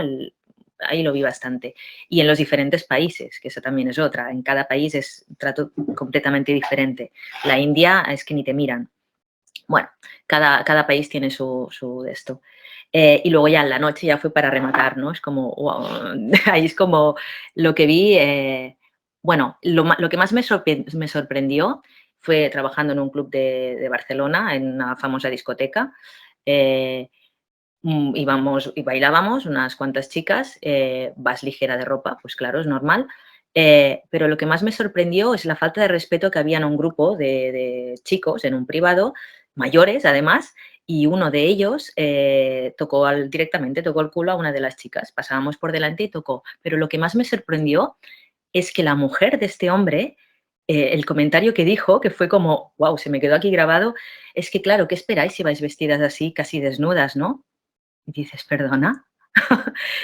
ahí lo vi bastante. Y en los diferentes países, que esa también es otra. En cada país es un trato completamente diferente. La India es que ni te miran. Bueno, cada país tiene su de esto. Y luego ya en la noche ya fue para rematar, ¿no? Es como, wow, ahí es como lo que vi. Bueno, lo que más me sorprendió fue trabajando en un club de Barcelona, en una famosa discoteca. Íbamos y bailábamos unas cuantas chicas, vas ligera de ropa, pues claro, es normal. Pero lo que más me sorprendió es la falta de respeto que había en un grupo de chicos, en un privado, mayores además, y uno de ellos directamente tocó el culo a una de las chicas. Pasábamos por delante y tocó. Pero lo que más me sorprendió es que la mujer de este hombre, el comentario que dijo, que fue como, wow, se me quedó aquí grabado, es que claro, ¿qué esperáis si vais vestidas así, casi desnudas, no? Y dices, ¿perdona?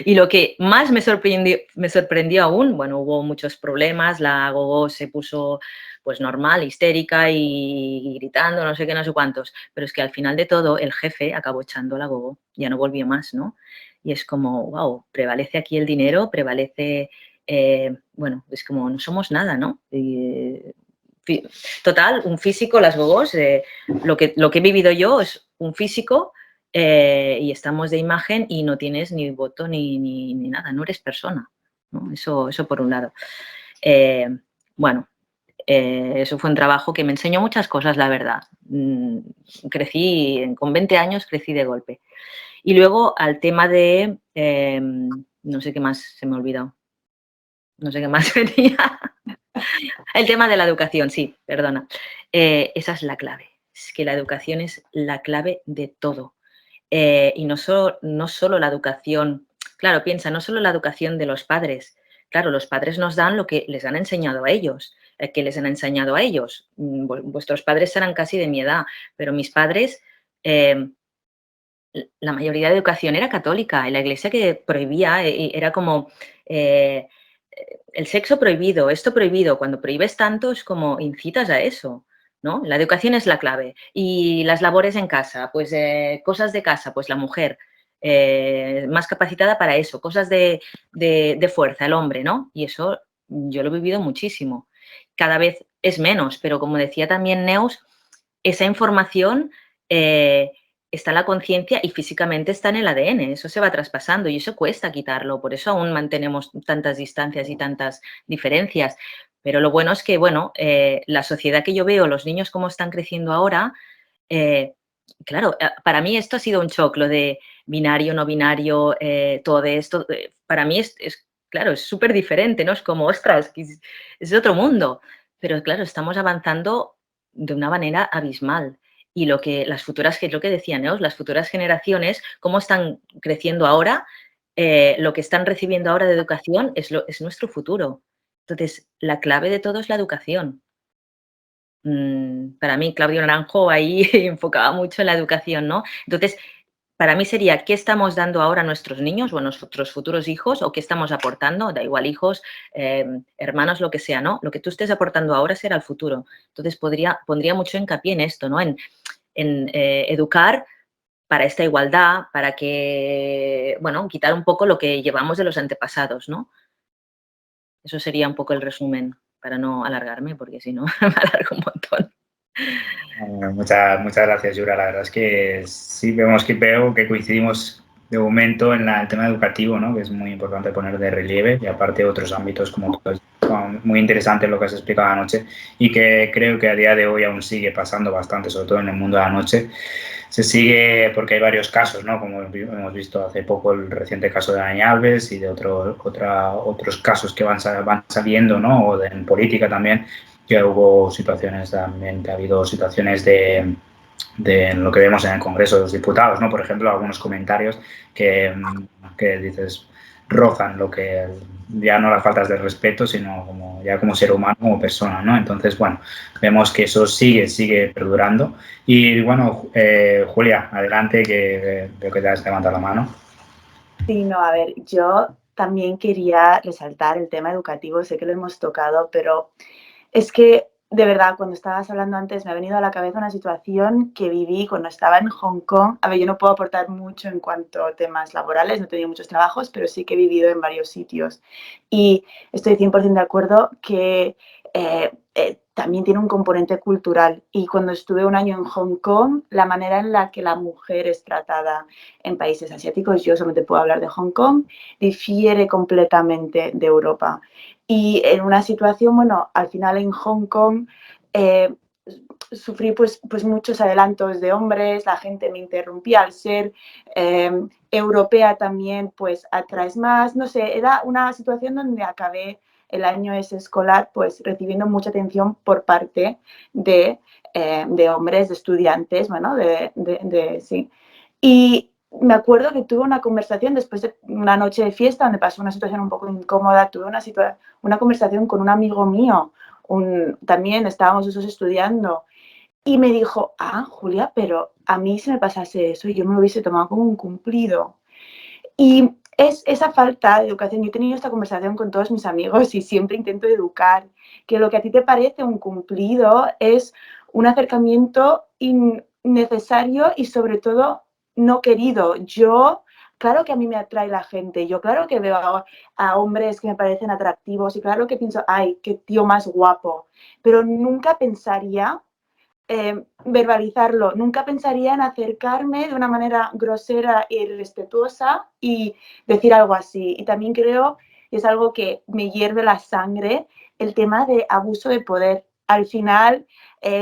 Y lo que más me sorprendió aún, bueno, hubo muchos problemas, la gogo se puso pues normal, histérica y gritando, no sé qué, no sé cuántos, pero es que al final de todo el jefe acabó echando a la gogo, ya no volvió más, ¿no? Y es como, wow, prevalece aquí el dinero, prevalece, bueno, es como no somos nada, ¿no? Total, un físico, las gogos, lo que he vivido yo es un físico y estamos de imagen y no tienes ni voto ni nada, no eres persona, ¿no? Eso por un lado. Bueno, eso fue un trabajo que me enseñó muchas cosas, la verdad. Con 20 años crecí de golpe. Y luego al tema de, no sé qué más, se me ha olvidado. No sé qué más venía. El tema de la educación, sí, perdona. Esa es la clave. Es que la educación es la clave de todo. Y no solo la educación, claro, piensa, no solo la educación de los padres. Claro, los padres nos dan lo que les han enseñado a ellos. ¿Qué les han enseñado a ellos? Vuestros padres serán casi de mi edad, pero mis padres, la mayoría de educación era católica. Y la iglesia que prohibía, era como el sexo prohibido, esto prohibido. Cuando prohíbes tanto es como incitas a eso, ¿no? La educación es la clave. Y las labores en casa, pues cosas de casa, pues la mujer más capacitada para eso, cosas de fuerza, el hombre, ¿no? Y eso yo lo he vivido muchísimo. Cada vez es menos, pero como decía también Neus, esa información está en la conciencia y físicamente está en el ADN, eso se va traspasando y eso cuesta quitarlo, por eso aún mantenemos tantas distancias y tantas diferencias. Pero lo bueno es que, bueno, la sociedad que yo veo, los niños cómo están creciendo ahora, claro, para mí esto ha sido un shock, lo de binario, no binario, todo esto, para mí claro, es súper diferente, ¿no? Es como, ostras, es otro mundo. Pero claro, estamos avanzando de una manera abismal. Y lo que lo que decía Neos, las futuras generaciones, cómo están creciendo ahora, lo que están recibiendo ahora de educación es nuestro futuro. Entonces, la clave de todo es la educación. Para mí, Claudio Naranjo ahí enfocaba mucho en la educación, ¿no? Entonces, para mí sería, ¿qué estamos dando ahora a nuestros niños o a nuestros futuros hijos o qué estamos aportando? Da igual, hijos, hermanos, lo que sea, ¿no? Lo que tú estés aportando ahora será el futuro. Entonces, pondría mucho hincapié en esto, ¿no? En educar para esta igualdad, para que, bueno, quitar un poco lo que llevamos de los antepasados, ¿no? Eso sería un poco el resumen, para no alargarme, porque si no, me alargo un montón. Muchas gracias, Yura. La verdad es que sí veo que coincidimos de momento en el tema educativo, ¿no? Que es muy importante poner de relieve, y aparte otros ámbitos como muy interesante lo que has explicado anoche y que creo que a día de hoy aún sigue pasando bastante, sobre todo en el mundo de la noche. Se sigue porque hay varios casos, ¿no? Como hemos visto hace poco el reciente caso de Dani Alves y de otros casos que van saliendo, ¿no? O en política también, que hubo situaciones también, que ha habido situaciones de lo que vemos en el Congreso de los Diputados, ¿no? Por ejemplo, algunos comentarios que dices rozan lo que ya no las faltas de respeto, sino como ser humano, como persona, ¿no? Entonces, bueno, vemos que eso sigue perdurando. Y bueno, Julia, adelante, que veo que te has levantado la mano. Sí, no, a ver, yo también quería resaltar el tema educativo, sé que lo hemos tocado, pero es que de verdad, cuando estabas hablando antes, me ha venido a la cabeza una situación que viví cuando estaba en Hong Kong. A ver, yo no puedo aportar mucho en cuanto a temas laborales, no he tenido muchos trabajos, pero sí que he vivido en varios sitios. Y estoy 100% de acuerdo que también tiene un componente cultural. Y cuando estuve un año en Hong Kong, la manera en la que la mujer es tratada en países asiáticos, yo solamente puedo hablar de Hong Kong, difiere completamente de Europa. Y en una situación, bueno, al final en Hong Kong sufrí pues muchos adelantos de hombres, la gente me interrumpía, al ser europea también pues atraes más, no sé, era una situación donde acabé el año ese escolar pues recibiendo mucha atención por parte de hombres, de estudiantes, bueno, sí. Y me acuerdo que tuve una conversación después de una noche de fiesta donde pasó una situación un poco incómoda, tuve una conversación con un amigo mío, también estábamos esos estudiando, y me dijo, Julia, pero a mí si me pasase eso, yo me lo hubiese tomado como un cumplido. Y es esa falta de educación. Yo he tenido esta conversación con todos mis amigos y siempre intento educar, que lo que a ti te parece un cumplido es un acercamiento innecesario y sobre todo no querido. Claro que a mí me atrae la gente, yo claro que veo a hombres que me parecen atractivos y claro que pienso, ay, qué tío más guapo, pero nunca pensaría verbalizarlo. Nunca pensaría en acercarme de una manera grosera y irrespetuosa y decir algo así. Y también creo, y es algo que me hierve la sangre, el tema de abuso de poder. Al final,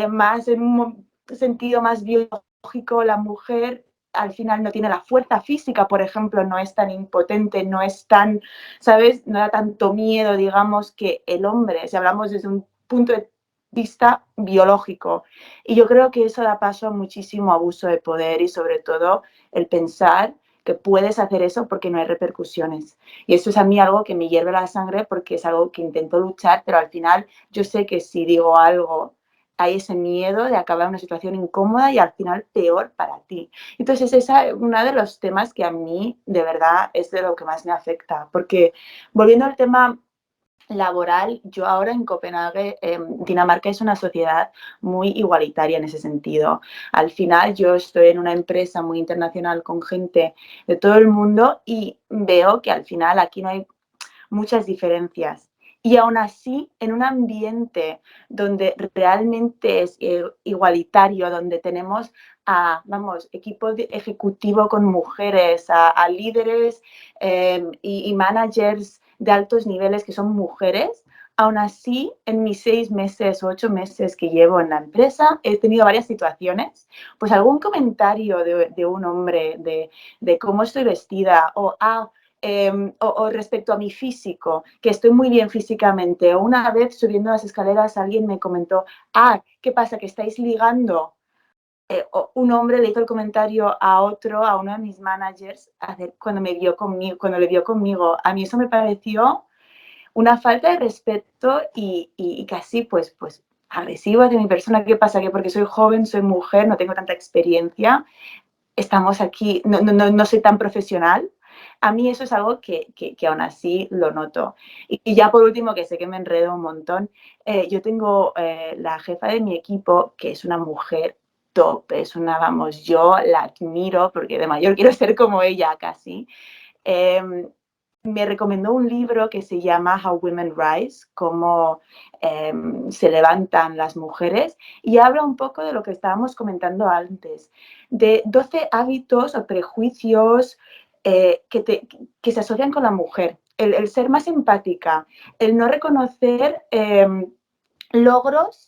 más en un sentido más biológico, la mujer al final no tiene la fuerza física, por ejemplo, no es tan impotente, no es tan, ¿sabes? No da tanto miedo, digamos, que el hombre, si hablamos desde un punto de vista biológico. Y yo creo que eso da paso a muchísimo abuso de poder y sobre todo el pensar que puedes hacer eso porque no hay repercusiones. Y eso es a mí algo que me hierve la sangre porque es algo que intento luchar, pero al final yo sé que si digo algo hay ese miedo de acabar en una situación incómoda y al final peor para ti. Entonces esa es uno de los temas que a mí de verdad es de lo que más me afecta. Porque volviendo al tema laboral, yo ahora en Copenhague, Dinamarca es una sociedad muy igualitaria en ese sentido. Al final yo estoy en una empresa muy internacional con gente de todo el mundo y veo que al final aquí no hay muchas diferencias. Y aún así, en un ambiente donde realmente es igualitario, donde tenemos equipo ejecutivo con mujeres, a líderes y managers de altos niveles que son mujeres, aún así, en mis 6 meses o 8 meses que llevo en la empresa, he tenido varias situaciones. Pues algún comentario de un hombre de cómo estoy vestida o respecto a mi físico, que estoy muy bien físicamente. Una vez subiendo las escaleras alguien me comentó, ¿qué pasa? ¿Que estáis ligando? Un hombre le hizo el comentario a uno de mis managers, cuando le vio conmigo. A mí eso me pareció una falta de respeto y casi pues agresivo hacia mi persona. ¿Qué pasa? Que porque soy joven, soy mujer, no tengo tanta experiencia, estamos aquí, no soy tan profesional. A mí eso es algo que aún así lo noto. Y ya por último, que sé que me enredo un montón, yo tengo la jefa de mi equipo, que es una mujer top, yo la admiro porque de mayor quiero ser como ella casi. Me recomendó un libro que se llama How Women Rise, cómo se levantan las mujeres, y habla un poco de lo que estábamos comentando antes, de 12 hábitos o prejuicios que se asocian con la mujer. El ser más empática, el no reconocer logros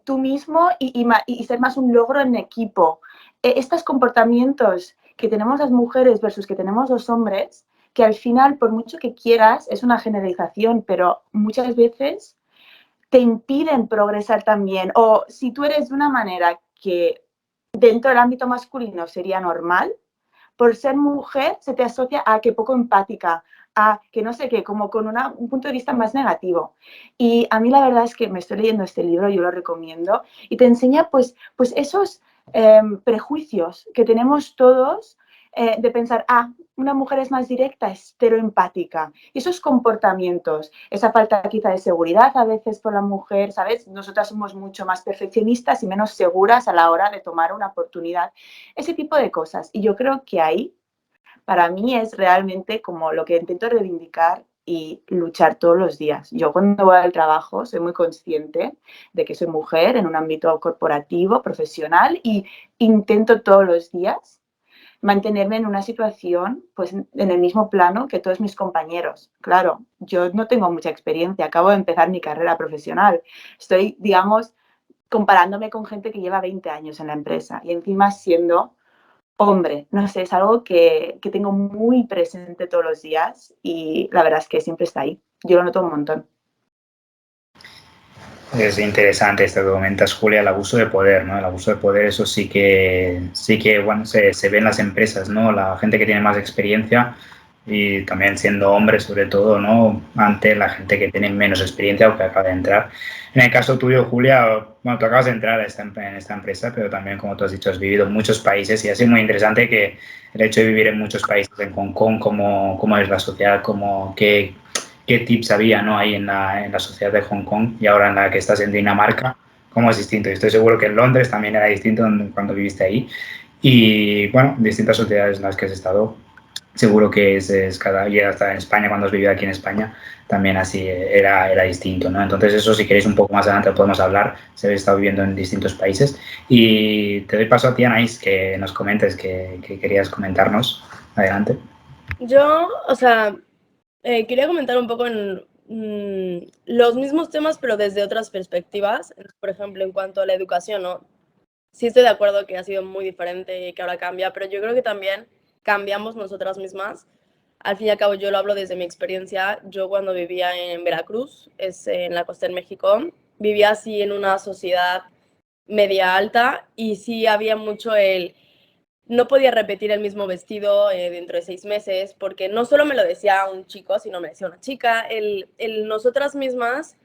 tú mismo y ser más un logro en equipo. Estos comportamientos que tenemos las mujeres versus que tenemos los hombres, que al final, por mucho que quieras, es una generalización, pero muchas veces te impiden progresar también. O si tú eres de una manera que dentro del ámbito masculino sería normal, por ser mujer se te asocia a que poco empática, a que no sé qué, como con un punto de vista más negativo. Y a mí la verdad es que me estoy leyendo este libro, yo lo recomiendo, y te enseña pues esos prejuicios que tenemos todos de pensar, una mujer es más directa, es cero empática. Y esos comportamientos, esa falta quizá de seguridad a veces por la mujer, ¿sabes? Nosotras somos mucho más perfeccionistas y menos seguras a la hora de tomar una oportunidad. Ese tipo de cosas. Y yo creo que ahí, para mí, es realmente como lo que intento reivindicar y luchar todos los días. Yo cuando voy al trabajo soy muy consciente de que soy mujer en un ámbito corporativo, profesional, y intento todos los días mantenerme en una situación pues en el mismo plano que todos mis compañeros. Claro, yo no tengo mucha experiencia, acabo de empezar mi carrera profesional. Estoy, digamos, comparándome con gente que lleva 20 años en la empresa y encima siendo hombre. No sé, es algo que tengo muy presente todos los días y la verdad es que siempre está ahí. Yo lo noto un montón. Es interesante esto que comentas, Julia, el abuso de poder, ¿no? El abuso de poder, eso sí que bueno, se ve en las empresas, ¿no? La gente que tiene más experiencia y también siendo hombre, sobre todo, ¿no? Ante la gente que tiene menos experiencia o que acaba de entrar. En el caso tuyo, Julia, bueno, tú acabas de entrar en esta empresa, pero también, como tú has dicho, has vivido en muchos países y ha sido muy interesante que el hecho de vivir en muchos países, en Hong Kong, cómo es la sociedad, qué tips había, ¿no? Ahí en la sociedad de Hong Kong y ahora en la que estás en Dinamarca, cómo es distinto. Y estoy seguro que en Londres también era distinto cuando viviste ahí. Y bueno, distintas sociedades en las que has estado, seguro que es cada, y hasta en España, cuando has vivido aquí en España, también así era distinto, ¿no? Entonces eso, si queréis un poco más adelante podemos hablar, si habéis estado viviendo en distintos países. Y te doy paso a ti, Anaís, que nos comentes, que querías comentarnos. Adelante. Yo, o sea, quería comentar un poco en los mismos temas, pero desde otras perspectivas. Por ejemplo, en cuanto a la educación, ¿no? Sí estoy de acuerdo que ha sido muy diferente y que ahora cambia, pero yo creo que también cambiamos nosotras mismas. Al fin y al cabo, yo lo hablo desde mi experiencia. Yo cuando vivía en Veracruz, es en la costa de México, vivía así en una sociedad media alta y sí había mucho no podía repetir el mismo vestido dentro de 6 meses, porque no solo me lo decía un chico, sino me decía una chica. El nosotras mismas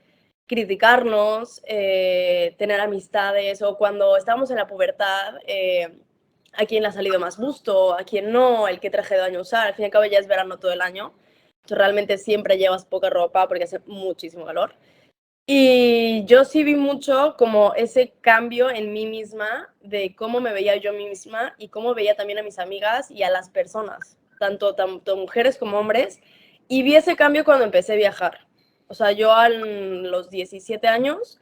criticarnos, tener amistades, o cuando estábamos en la pubertad, a quién le ha salido más gusto, a quién no, el qué traje de baño usar. Al fin y al cabo ya es verano todo el año, entonces realmente siempre llevas poca ropa porque hace muchísimo calor. Y yo sí vi mucho como ese cambio en mí misma, de cómo me veía yo a mí misma y cómo veía también a mis amigas y a las personas, tanto mujeres como hombres. Y vi ese cambio cuando empecé a viajar. O sea, yo a los 17 años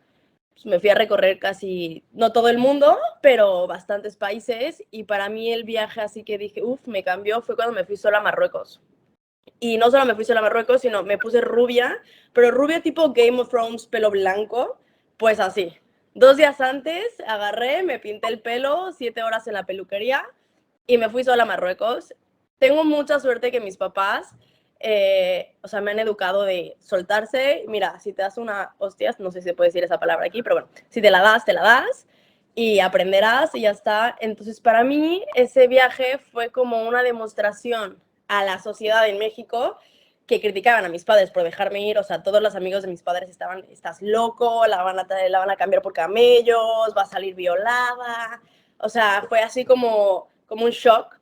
pues, me fui a recorrer casi, no todo el mundo, pero bastantes países. Y para mí el viaje así que dije, uff, me cambió, fue cuando me fui sola a Marruecos. Y no solo me fui sola a Marruecos, sino me puse rubia, pero rubia tipo Game of Thrones, pelo blanco, pues así. 2 días antes agarré, me pinté el pelo, 7 horas en la peluquería y me fui sola a Marruecos. Tengo mucha suerte que mis papás, o sea, me han educado de soltarse. Mira, si te das una hostias, no sé si se puede decir esa palabra aquí, pero bueno, si te la das, te la das y aprenderás y ya está. Entonces, para mí, ese viaje fue como una demostración a la sociedad en México que criticaban a mis padres por dejarme ir. O sea, todos los amigos de mis padres estaban, estás loco, la van a cambiar por camellos, va a salir violada. O sea, fue así como un shock.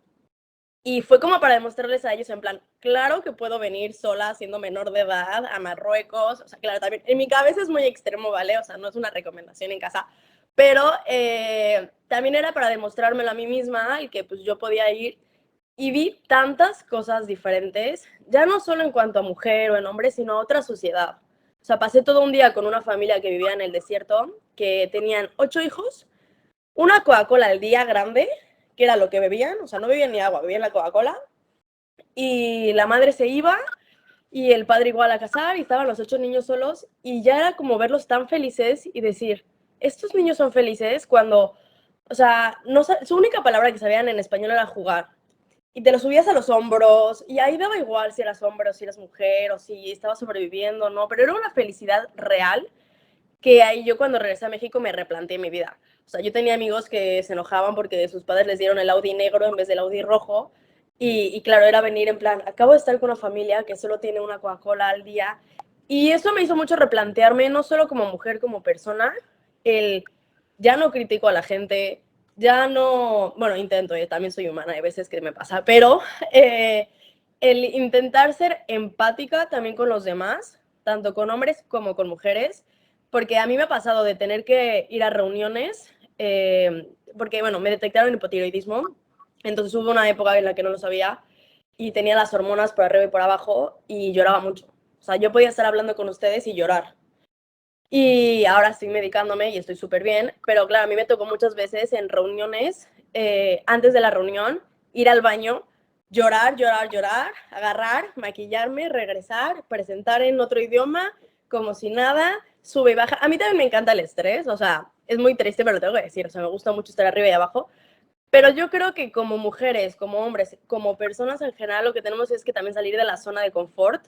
Y fue como para demostrarles a ellos en plan, claro que puedo venir sola siendo menor de edad a Marruecos. O sea, claro, también en mi cabeza es muy extremo, ¿vale? O sea, no es una recomendación en casa. Pero también era para demostrármelo a mí misma y que pues yo podía ir. Y vi tantas cosas diferentes, ya no solo en cuanto a mujer o en hombre, sino a otra sociedad. O sea, pasé todo un día con una familia que vivía en el desierto, que tenían 8 hijos, una Coca-Cola al día grande, que era lo que bebían. O sea, no bebían ni agua, bebían la Coca-Cola, y la madre se iba y el padre igual a casar y estaban los 8 niños solos y ya era como verlos tan felices y decir, estos niños son felices cuando, o sea, no, su única palabra que sabían en español era jugar y te lo subías a los hombros y ahí daba igual si eras hombre o si eras mujer o si estabas sobreviviendo o no, pero era una felicidad real que ahí yo cuando regresé a México me replanteé mi vida. O sea, yo tenía amigos que se enojaban porque sus padres les dieron el Audi negro en vez del Audi rojo. Y claro, era venir en plan, acabo de estar con una familia que solo tiene una Coca-Cola al día. Y eso me hizo mucho replantearme, no solo como mujer, como persona, el ya no critico a la gente, ya no, bueno, intento, yo también soy humana, hay veces que me pasa, pero el intentar ser empática también con los demás, tanto con hombres como con mujeres, porque a mí me ha pasado de tener que ir a reuniones, porque, bueno, me detectaron hipotiroidismo, entonces hubo una época en la que no lo sabía y tenía las hormonas por arriba y por abajo y lloraba mucho. O sea, yo podía estar hablando con ustedes y llorar. Y ahora estoy medicándome y estoy súper bien, pero claro, a mí me tocó muchas veces en reuniones, antes de la reunión, ir al baño, llorar, llorar, llorar, agarrar, maquillarme, regresar, presentar en otro idioma, como si nada, sube y baja. A mí también me encanta el estrés, o sea, es muy triste, pero lo tengo que decir, o sea, me gusta mucho estar arriba y abajo, pero yo creo que como mujeres, como hombres, como personas en general, lo que tenemos es que también salir de la zona de confort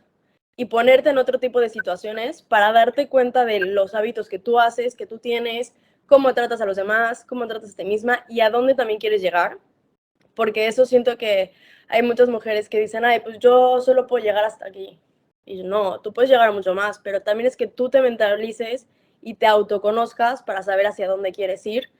y ponerte en otro tipo de situaciones para darte cuenta de los hábitos que tú haces, que tú tienes, cómo tratas a los demás, cómo tratas a ti misma y a dónde también quieres llegar. Porque eso siento que hay muchas mujeres que dicen, ay, pues yo solo puedo llegar hasta aquí. Y no, tú puedes llegar a mucho más, pero también es que tú te mentalices y te autoconozcas para saber hacia dónde quieres ir.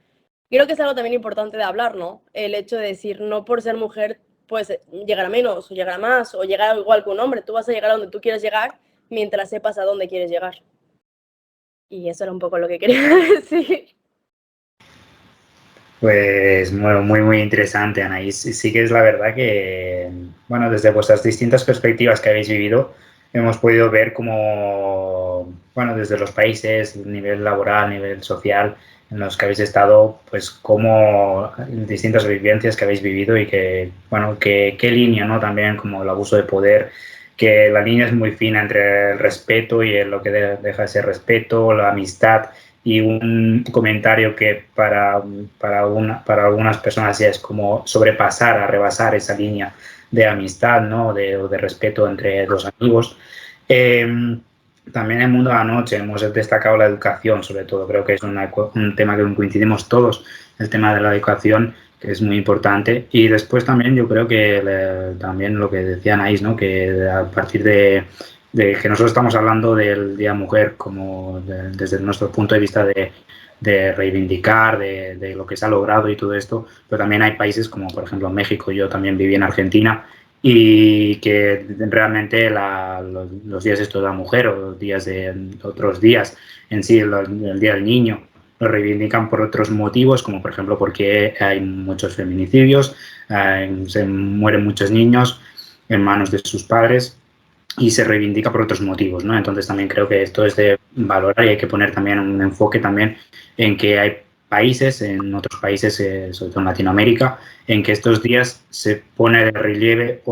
Creo que es algo también importante de hablar, ¿no? El hecho de decir, no por ser mujer, pues llegar a menos, o llegar a más, o llegar igual que un hombre. Tú vas a llegar a donde tú quieres llegar mientras sepas a dónde quieres llegar. Y eso era un poco lo que quería decir. Pues muy, muy interesante, Anaís. Y sí que es la verdad que, bueno, desde vuestras distintas perspectivas que habéis vivido, hemos podido ver cómo, bueno, desde los países, nivel laboral, nivel social, en los que habéis estado, pues cómo distintas vivencias que habéis vivido y que, bueno, qué línea, ¿no? También como el abuso de poder, que la línea es muy fina entre el respeto y lo que deja de ser respeto, la amistad y un comentario que para algunas personas ya es como sobrepasar, a rebasar esa línea de amistad, ¿no? O de respeto entre dos amigos. También en el mundo de la noche hemos destacado la educación, sobre todo. Creo que es un tema que coincidimos todos, el tema de la educación, que es muy importante. Y después también yo creo que también lo que decía Anaís, ¿no? Que a partir de que nosotros estamos hablando del Día Mujer como desde nuestro punto de vista de reivindicar, de lo que se ha logrado y todo esto, pero también hay países como por ejemplo México, yo también viví en Argentina, y que realmente los días estos de la mujer o los días de otros días en sí, el Día del Niño, lo reivindican por otros motivos, como por ejemplo porque hay muchos feminicidios, se mueren muchos niños en manos de sus padres y se reivindica por otros motivos, ¿no? Entonces también creo que esto es de valorar y hay que poner también un enfoque también en que hay países, en otros países, sobre todo en Latinoamérica, en que estos días se pone de relieve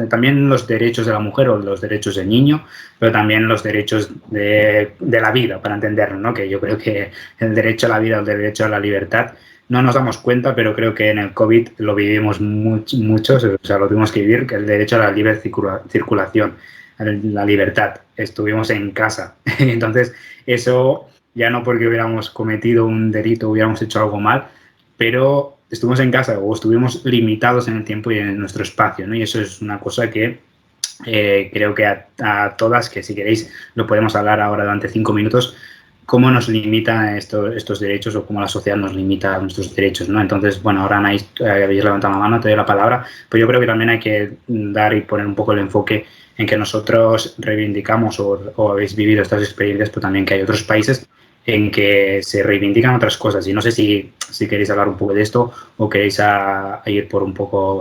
también los derechos de la mujer o los derechos del niño, pero también los derechos de la vida, para entenderlo, ¿no? Que yo creo que el derecho a la vida o el derecho a la libertad no nos damos cuenta, pero creo que en el COVID lo vivimos mucho, o sea, lo tuvimos que vivir, que el derecho a la libre circulación, la libertad. Estuvimos en casa. Entonces, eso ya no porque hubiéramos cometido un delito, hubiéramos hecho algo mal, pero estuvimos en casa o estuvimos limitados en el tiempo y en nuestro espacio, ¿no? Y eso es una cosa que creo que a todas, que si queréis lo podemos hablar ahora durante 5 minutos, cómo nos limitan estos derechos o cómo la sociedad nos limita nuestros derechos, ¿no? Entonces, bueno, ahora Anaís, habéis levantado la mano, te doy la palabra, pero yo creo que también hay que dar y poner un poco el enfoque en que nosotros reivindicamos o habéis vivido estas experiencias, pero también que hay otros países en que se reivindican otras cosas. Y no sé si queréis hablar un poco de esto o queréis ir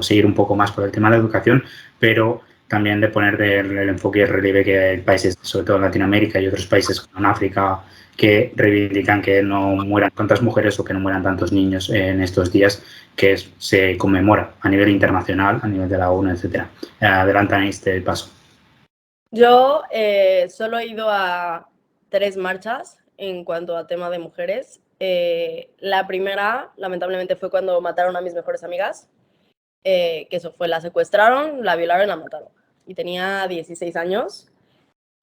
seguir un poco más por el tema de la educación, pero también de poner el enfoque y el relieve que hay países, sobre todo en Latinoamérica y otros países como en África, que reivindican que no mueran tantas mujeres o que no mueran tantos niños en estos días que se conmemora a nivel internacional, a nivel de la ONU, etc. Adelanta en este paso. Yo solo he ido a 3 marchas en cuanto a tema de mujeres. La primera, lamentablemente, fue cuando mataron a mis mejores amigas, que eso fue, la secuestraron, la violaron y la mataron. Y tenía 16 años.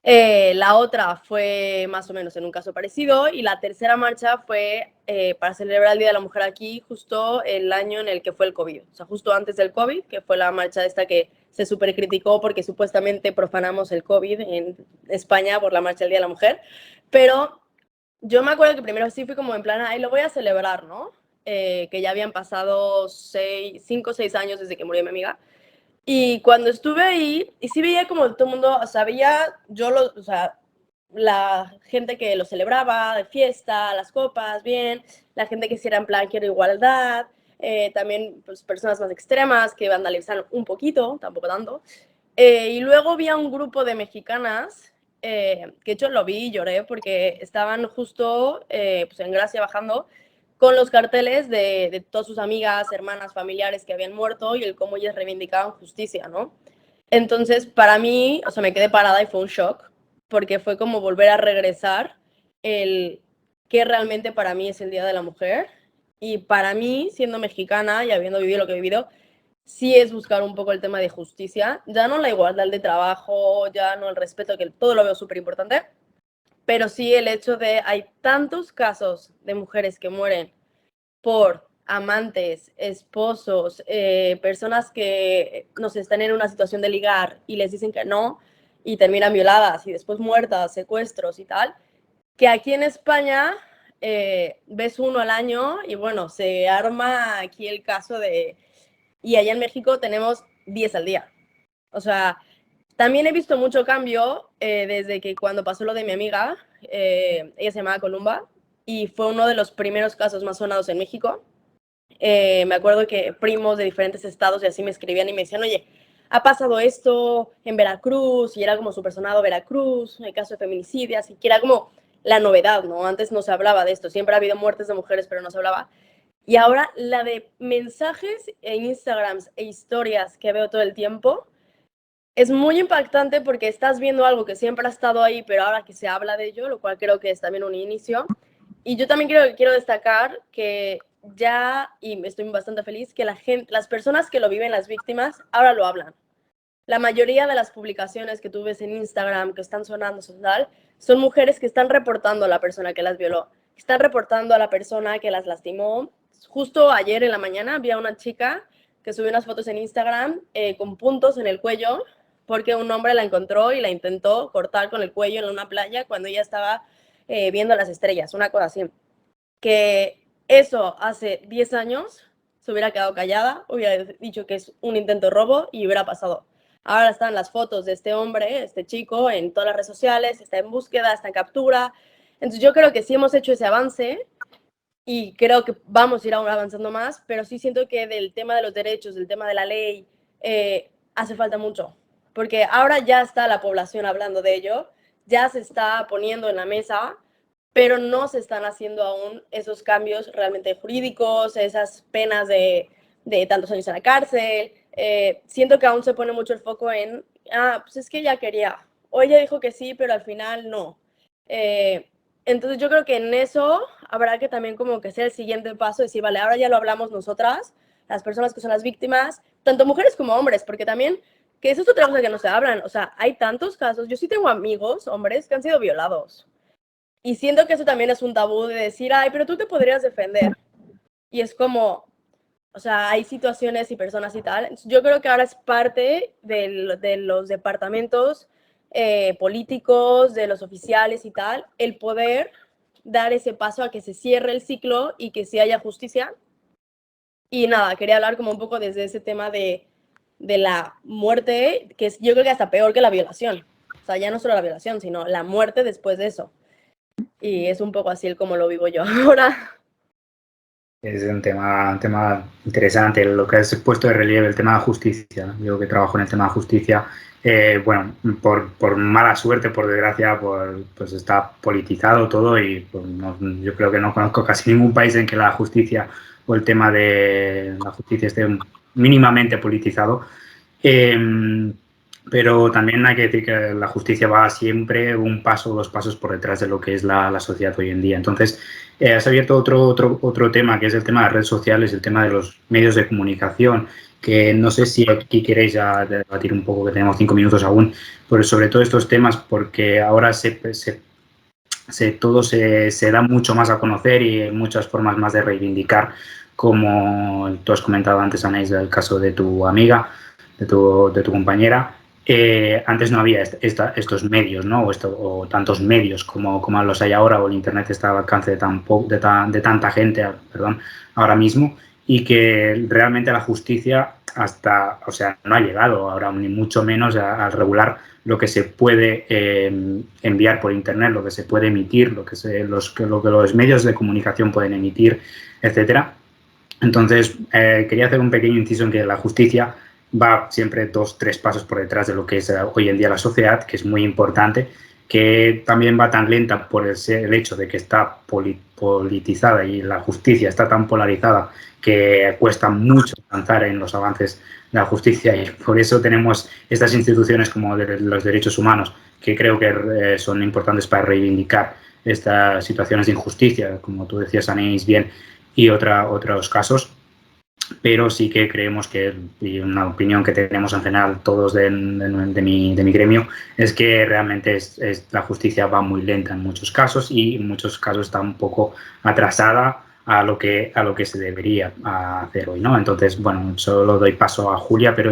La otra fue más o menos en un caso parecido y la tercera marcha fue para celebrar el Día de la Mujer aquí, justo el año en el que fue el COVID, o sea, justo antes del COVID, que fue la marcha esta que se súper criticó porque supuestamente profanamos el COVID en España por la marcha del Día de la Mujer, pero yo me acuerdo que primero sí fui como en plan, ay, lo voy a celebrar, ¿no? que ya habían pasado 5 o 6 años desde que murió mi amiga. Y cuando estuve ahí, y sí veía como todo el mundo, sabía, o sea, la gente que lo celebraba, de fiesta, las copas, bien, la gente que sí era en plan quiero igualdad, también pues, personas más extremas que vandalizaron un poquito, tampoco tanto. Y luego vi a un grupo de mexicanas, que de hecho lo vi y lloré porque estaban justo pues en Gracia bajando con los carteles de todas sus amigas, hermanas, familiares que habían muerto y el cómo ellas reivindicaban justicia, ¿no? Entonces, para mí, o sea, me quedé parada y fue un shock, porque fue como volver a regresar el que realmente para mí es el Día de la Mujer. Y para mí, siendo mexicana y habiendo vivido lo que he vivido, sí es buscar un poco el tema de justicia, ya no la igualdad de trabajo, ya no el respeto, que todo lo veo súper importante, pero sí el hecho de hay tantos casos de mujeres que mueren por amantes, esposos, personas que no sé, están en una situación de ligar y les dicen que no y terminan violadas y después muertas, secuestros y tal, que aquí en España ves uno al año y bueno, se arma aquí el caso de... Y allá en México tenemos 10 al día. O sea, también he visto mucho cambio desde que cuando pasó lo de mi amiga, ella se llamaba Columba y fue uno de los primeros casos más sonados en México. Me acuerdo que primos de diferentes estados y así me escribían y me decían, oye, ha pasado esto en Veracruz, y era como súper sonado Veracruz, el caso de feminicidio, así que era como la novedad, ¿no? Antes no se hablaba de esto, siempre ha habido muertes de mujeres, pero no se hablaba. Y ahora la de mensajes en Instagram e historias que veo todo el tiempo es muy impactante porque estás viendo algo que siempre ha estado ahí, pero ahora que se habla de ello, lo cual creo que es también un inicio. Y yo también quiero destacar que ya, y estoy bastante feliz, que las personas que lo viven, las víctimas, ahora lo hablan. La mayoría de las publicaciones que tú ves en Instagram que están sonando social son mujeres que están reportando a la persona que las violó, que están reportando a la persona que las lastimó. Justo ayer en la mañana había una chica que subió unas fotos en Instagram con puntos en el cuello porque un hombre la encontró y la intentó cortar con el cuello en una playa cuando ella estaba viendo las estrellas, una cosa así. Que eso hace 10 años se hubiera quedado callada, hubiera dicho que es un intento de robo y hubiera pasado. Ahora están las fotos de este hombre, este chico, en todas las redes sociales, está en búsqueda, está en captura. Entonces yo creo que sí hemos hecho ese avance y creo que vamos a ir aún avanzando más, pero sí siento que del tema de los derechos, del tema de la ley, hace falta mucho. Porque ahora ya está la población hablando de ello, ya se está poniendo en la mesa, pero no se están haciendo aún esos cambios realmente jurídicos, esas penas de tantos años en la cárcel. Siento que aún se pone mucho el foco en, pues es que ella quería, o ella dijo que sí, pero al final no. Entonces yo creo que en eso habrá que también como que sea el siguiente paso, decir, vale, ahora ya lo hablamos nosotras, las personas que son las víctimas, tanto mujeres como hombres, porque también, que eso es otra cosa que no se hablan, o sea, hay tantos casos, yo sí tengo amigos, hombres, que han sido violados. Y siento que eso también es un tabú de decir, ay, pero tú te podrías defender. Y es como, o sea, hay situaciones y personas y tal. Yo creo que ahora es parte de los departamentos políticos, de los oficiales y tal, el poder dar ese paso a que se cierre el ciclo y que sí haya justicia. Y nada, quería hablar como un poco desde ese tema de la muerte, que es, yo creo que hasta peor que la violación. O sea, ya no solo la violación, sino la muerte después de eso. Y es un poco así como lo vivo yo ahora. Es un tema interesante lo que has puesto de relieve, el tema de justicia. Yo que trabajo en el tema de justicia, bueno, por mala suerte, por desgracia, pues está politizado todo y pues yo creo que no conozco casi ningún país en que la justicia o el tema de la justicia esté mínimamente politizado. Pero también hay que decir que la justicia va siempre un paso o 2 pasos por detrás de lo que es la sociedad hoy en día. Entonces, has abierto otro tema, que es el tema de las redes sociales, el tema de los medios de comunicación, que no sé si aquí queréis ya debatir un poco, que tenemos 5 minutos aún, pero sobre todo estos temas, porque ahora todo se da mucho más a conocer y hay muchas formas más de reivindicar, como tú has comentado antes, Anais, del caso de tu amiga, de tu compañera. antes no había estos medios, ¿no? O tantos medios como los hay ahora, o el Internet está al alcance de tanta gente, perdón, ahora mismo, y que realmente la justicia no ha llegado ahora, ni mucho menos a regular lo que se puede enviar por Internet, lo que se puede emitir, lo que los medios de comunicación pueden emitir, etcétera. Entonces, quería hacer un pequeño inciso en que la justicia va siempre 2-3 pasos por detrás de lo que es hoy en día la sociedad, que es muy importante, que también va tan lenta por el hecho de que está politizada y la justicia está tan polarizada que cuesta mucho avanzar en los avances de la justicia, y por eso tenemos estas instituciones como los derechos humanos, que creo que son importantes para reivindicar estas situaciones de injusticia, como tú decías, Anais, bien, y otros casos. Pero sí que creemos que, y una opinión que tenemos en general todos de mi gremio, es que realmente la justicia va muy lenta en muchos casos, y en muchos casos está un poco atrasada a lo que se debería hacer hoy, ¿no? Entonces, bueno, solo doy paso a Julia, pero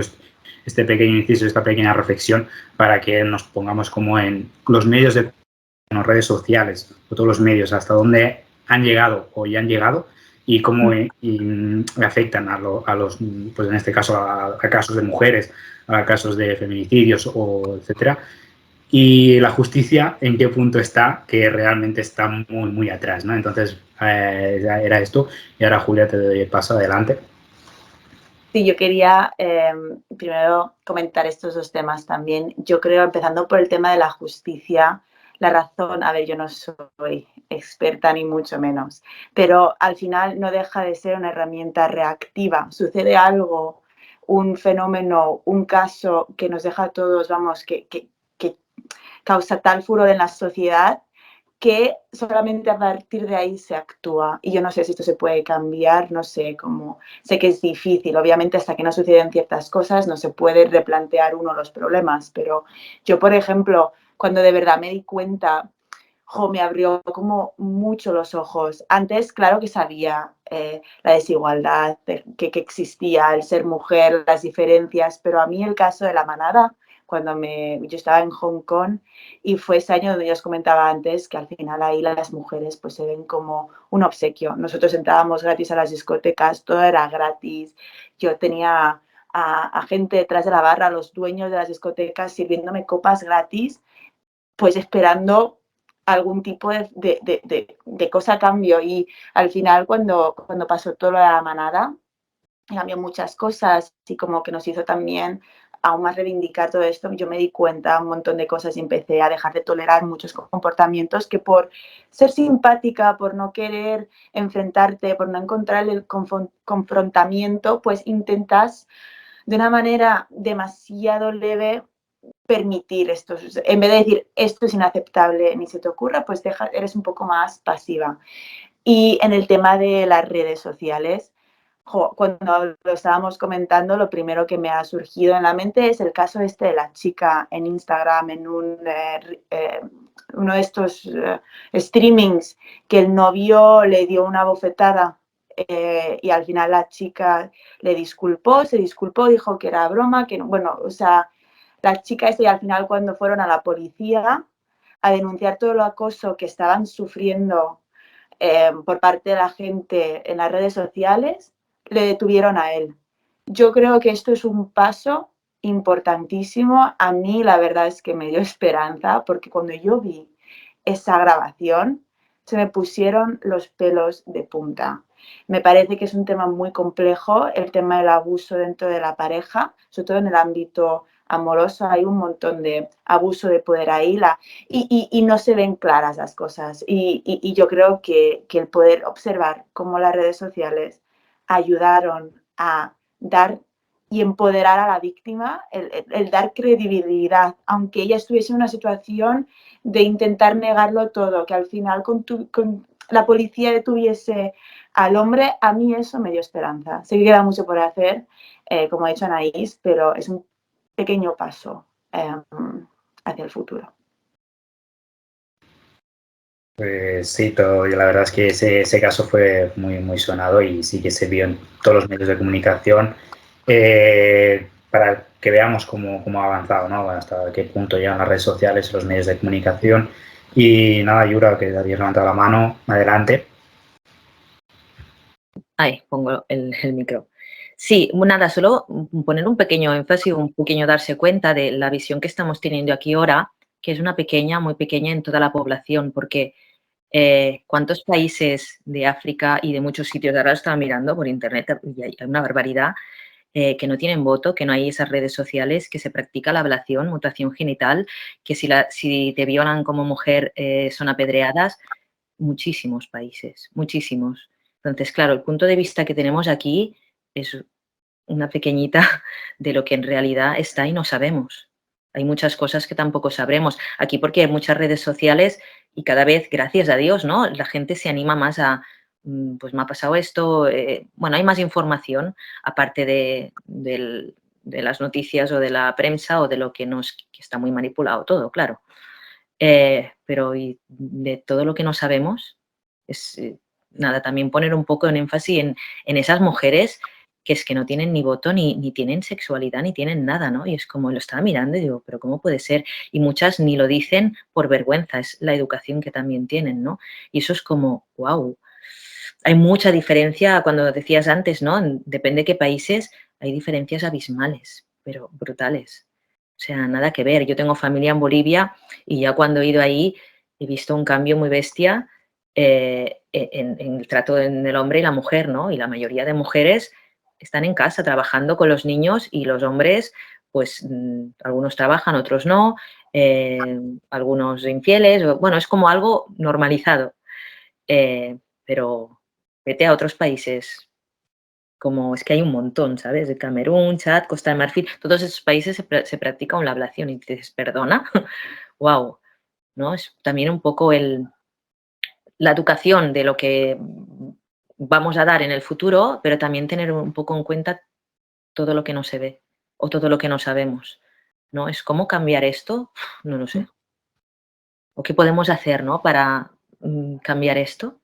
este pequeño inciso, esta pequeña reflexión, para que nos pongamos como en los medios en las redes sociales, o todos los medios, hasta dónde han llegado o ya han llegado, y cómo afectan a los, pues en este caso, a casos de mujeres, a casos de feminicidios, etcétera. Y la justicia, en qué punto está, que realmente está muy, muy atrás, ¿no? Entonces, ya era esto. Y ahora, Julia, te doy el paso, adelante. Sí, yo quería primero comentar estos dos temas también. Yo creo, empezando por el tema de la justicia, la razón, a ver, yo no soy experta ni mucho menos, pero al final no deja de ser una herramienta reactiva. Sucede algo, un fenómeno, un caso que nos deja a todos, vamos, que causa tal furor en la sociedad, que solamente a partir de ahí se actúa. Y yo no sé si esto se puede cambiar, no sé cómo. Sé que es difícil, obviamente hasta que no suceden ciertas cosas no se puede replantear uno los problemas, pero yo, por ejemplo, cuando de verdad me di cuenta, me abrió como mucho los ojos. Antes, claro que sabía la desigualdad que existía, el ser mujer, las diferencias, pero a mí el caso de la manada, cuando yo estaba en Hong Kong, y fue ese año donde yo os comentaba antes que al final ahí las mujeres pues se ven como un obsequio. Nosotros entrábamos gratis a las discotecas, todo era gratis. Yo tenía a gente detrás de la barra, los dueños de las discotecas, sirviéndome copas gratis, pues esperando algún tipo de cosa a cambio. Y al final, cuando pasó todo lo de la manada, cambió muchas cosas, y como que nos hizo también aún más reivindicar todo esto. Yo me di cuenta un montón de cosas y empecé a dejar de tolerar muchos comportamientos que, por ser simpática, por no querer enfrentarte, por no encontrar el confrontamiento, pues intentas de una manera demasiado leve permitir esto. En vez de decir esto es inaceptable ni se te ocurra, pues eres un poco más pasiva. Y en el tema de las redes sociales, cuando lo estábamos comentando, lo primero que me ha surgido en la mente es el caso de la chica en Instagram, en uno de estos streamings, que el novio le dio una bofetada y al final la chica se disculpó, dijo que era broma, que no, bueno, o sea, la chica y al final, cuando fueron a la policía a denunciar todo el acoso que estaban sufriendo por parte de la gente en las redes sociales, le detuvieron a él. Yo creo que esto es un paso importantísimo. A mí la verdad es que me dio esperanza, porque cuando yo vi esa grabación se me pusieron los pelos de punta. Me parece que es un tema muy complejo, el tema del abuso dentro de la pareja, sobre todo en el ámbito amoroso. Hay un montón de abuso de poder ahí y no se ven claras las cosas. Y yo creo que el poder observar cómo las redes sociales ayudaron a dar y empoderar a la víctima, el dar credibilidad, aunque ella estuviese en una situación de intentar negarlo todo, que al final con la policía detuviese al hombre, a mí eso me dio esperanza. Sé que queda mucho por hacer, como ha dicho Anaís, pero es un pequeño paso hacia el futuro. Pues sí, la verdad es que ese caso fue muy, muy sonado, y sí que se vio en todos los medios de comunicación. Para que veamos cómo ha avanzado, ¿no? Hasta qué punto llegan las redes sociales, los medios de comunicación. Y nada, Yura, que habías levantado la mano, adelante. Ahí, pongo el micro. Sí, nada, solo poner un pequeño énfasis, un pequeño darse cuenta de la visión que estamos teniendo aquí ahora, que es una pequeña, muy pequeña en toda la población, porque ¿cuántos países de África y de muchos sitios, ahora lo estaba mirando por internet y hay una barbaridad, que no tienen voto, que no hay esas redes sociales, que se practica la ablación, mutación genital, que si te violan como mujer son apedreadas? Muchísimos países, muchísimos. Entonces, claro, el punto de vista que tenemos aquí es una pequeñita de lo que en realidad está y no sabemos. Hay muchas cosas que tampoco sabremos. Aquí porque hay muchas redes sociales y cada vez, gracias a Dios, ¿no? La gente se anima más a, pues me ha pasado esto, bueno, hay más información aparte de las noticias o de la prensa o de lo que que está muy manipulado todo, claro. Pero y de todo lo que no sabemos, es nada, también poner un poco en énfasis en esas mujeres que es que no tienen ni voto, ni tienen sexualidad, ni tienen nada, ¿no? Y es como lo estaba mirando y digo, pero ¿cómo puede ser? Y muchas ni lo dicen por vergüenza, es la educación que también tienen, ¿no? Y eso es como, wow. Hay mucha diferencia, cuando decías antes, ¿no? Depende de qué países, hay diferencias abismales, pero brutales. O sea, nada que ver. Yo tengo familia en Bolivia y ya cuando he ido ahí he visto un cambio muy bestia en el trato en el hombre y la mujer, ¿no? Y la mayoría de mujeres están en casa trabajando con los niños y los hombres, pues algunos trabajan, otros no, algunos infieles, bueno, es como algo normalizado. Pero vete a otros países, como es que hay un montón, ¿sabes? De Camerún, Chad, Costa de Marfil, todos esos países se practica la ablación y dices, ¿perdona? Wow, ¿no? Es también un poco la educación de lo que vamos a dar en el futuro, pero también tener un poco en cuenta todo lo que no se ve o todo lo que no sabemos, ¿no? Es cómo cambiar esto, no lo sé. ¿O qué podemos hacer, ¿no? Para cambiar esto?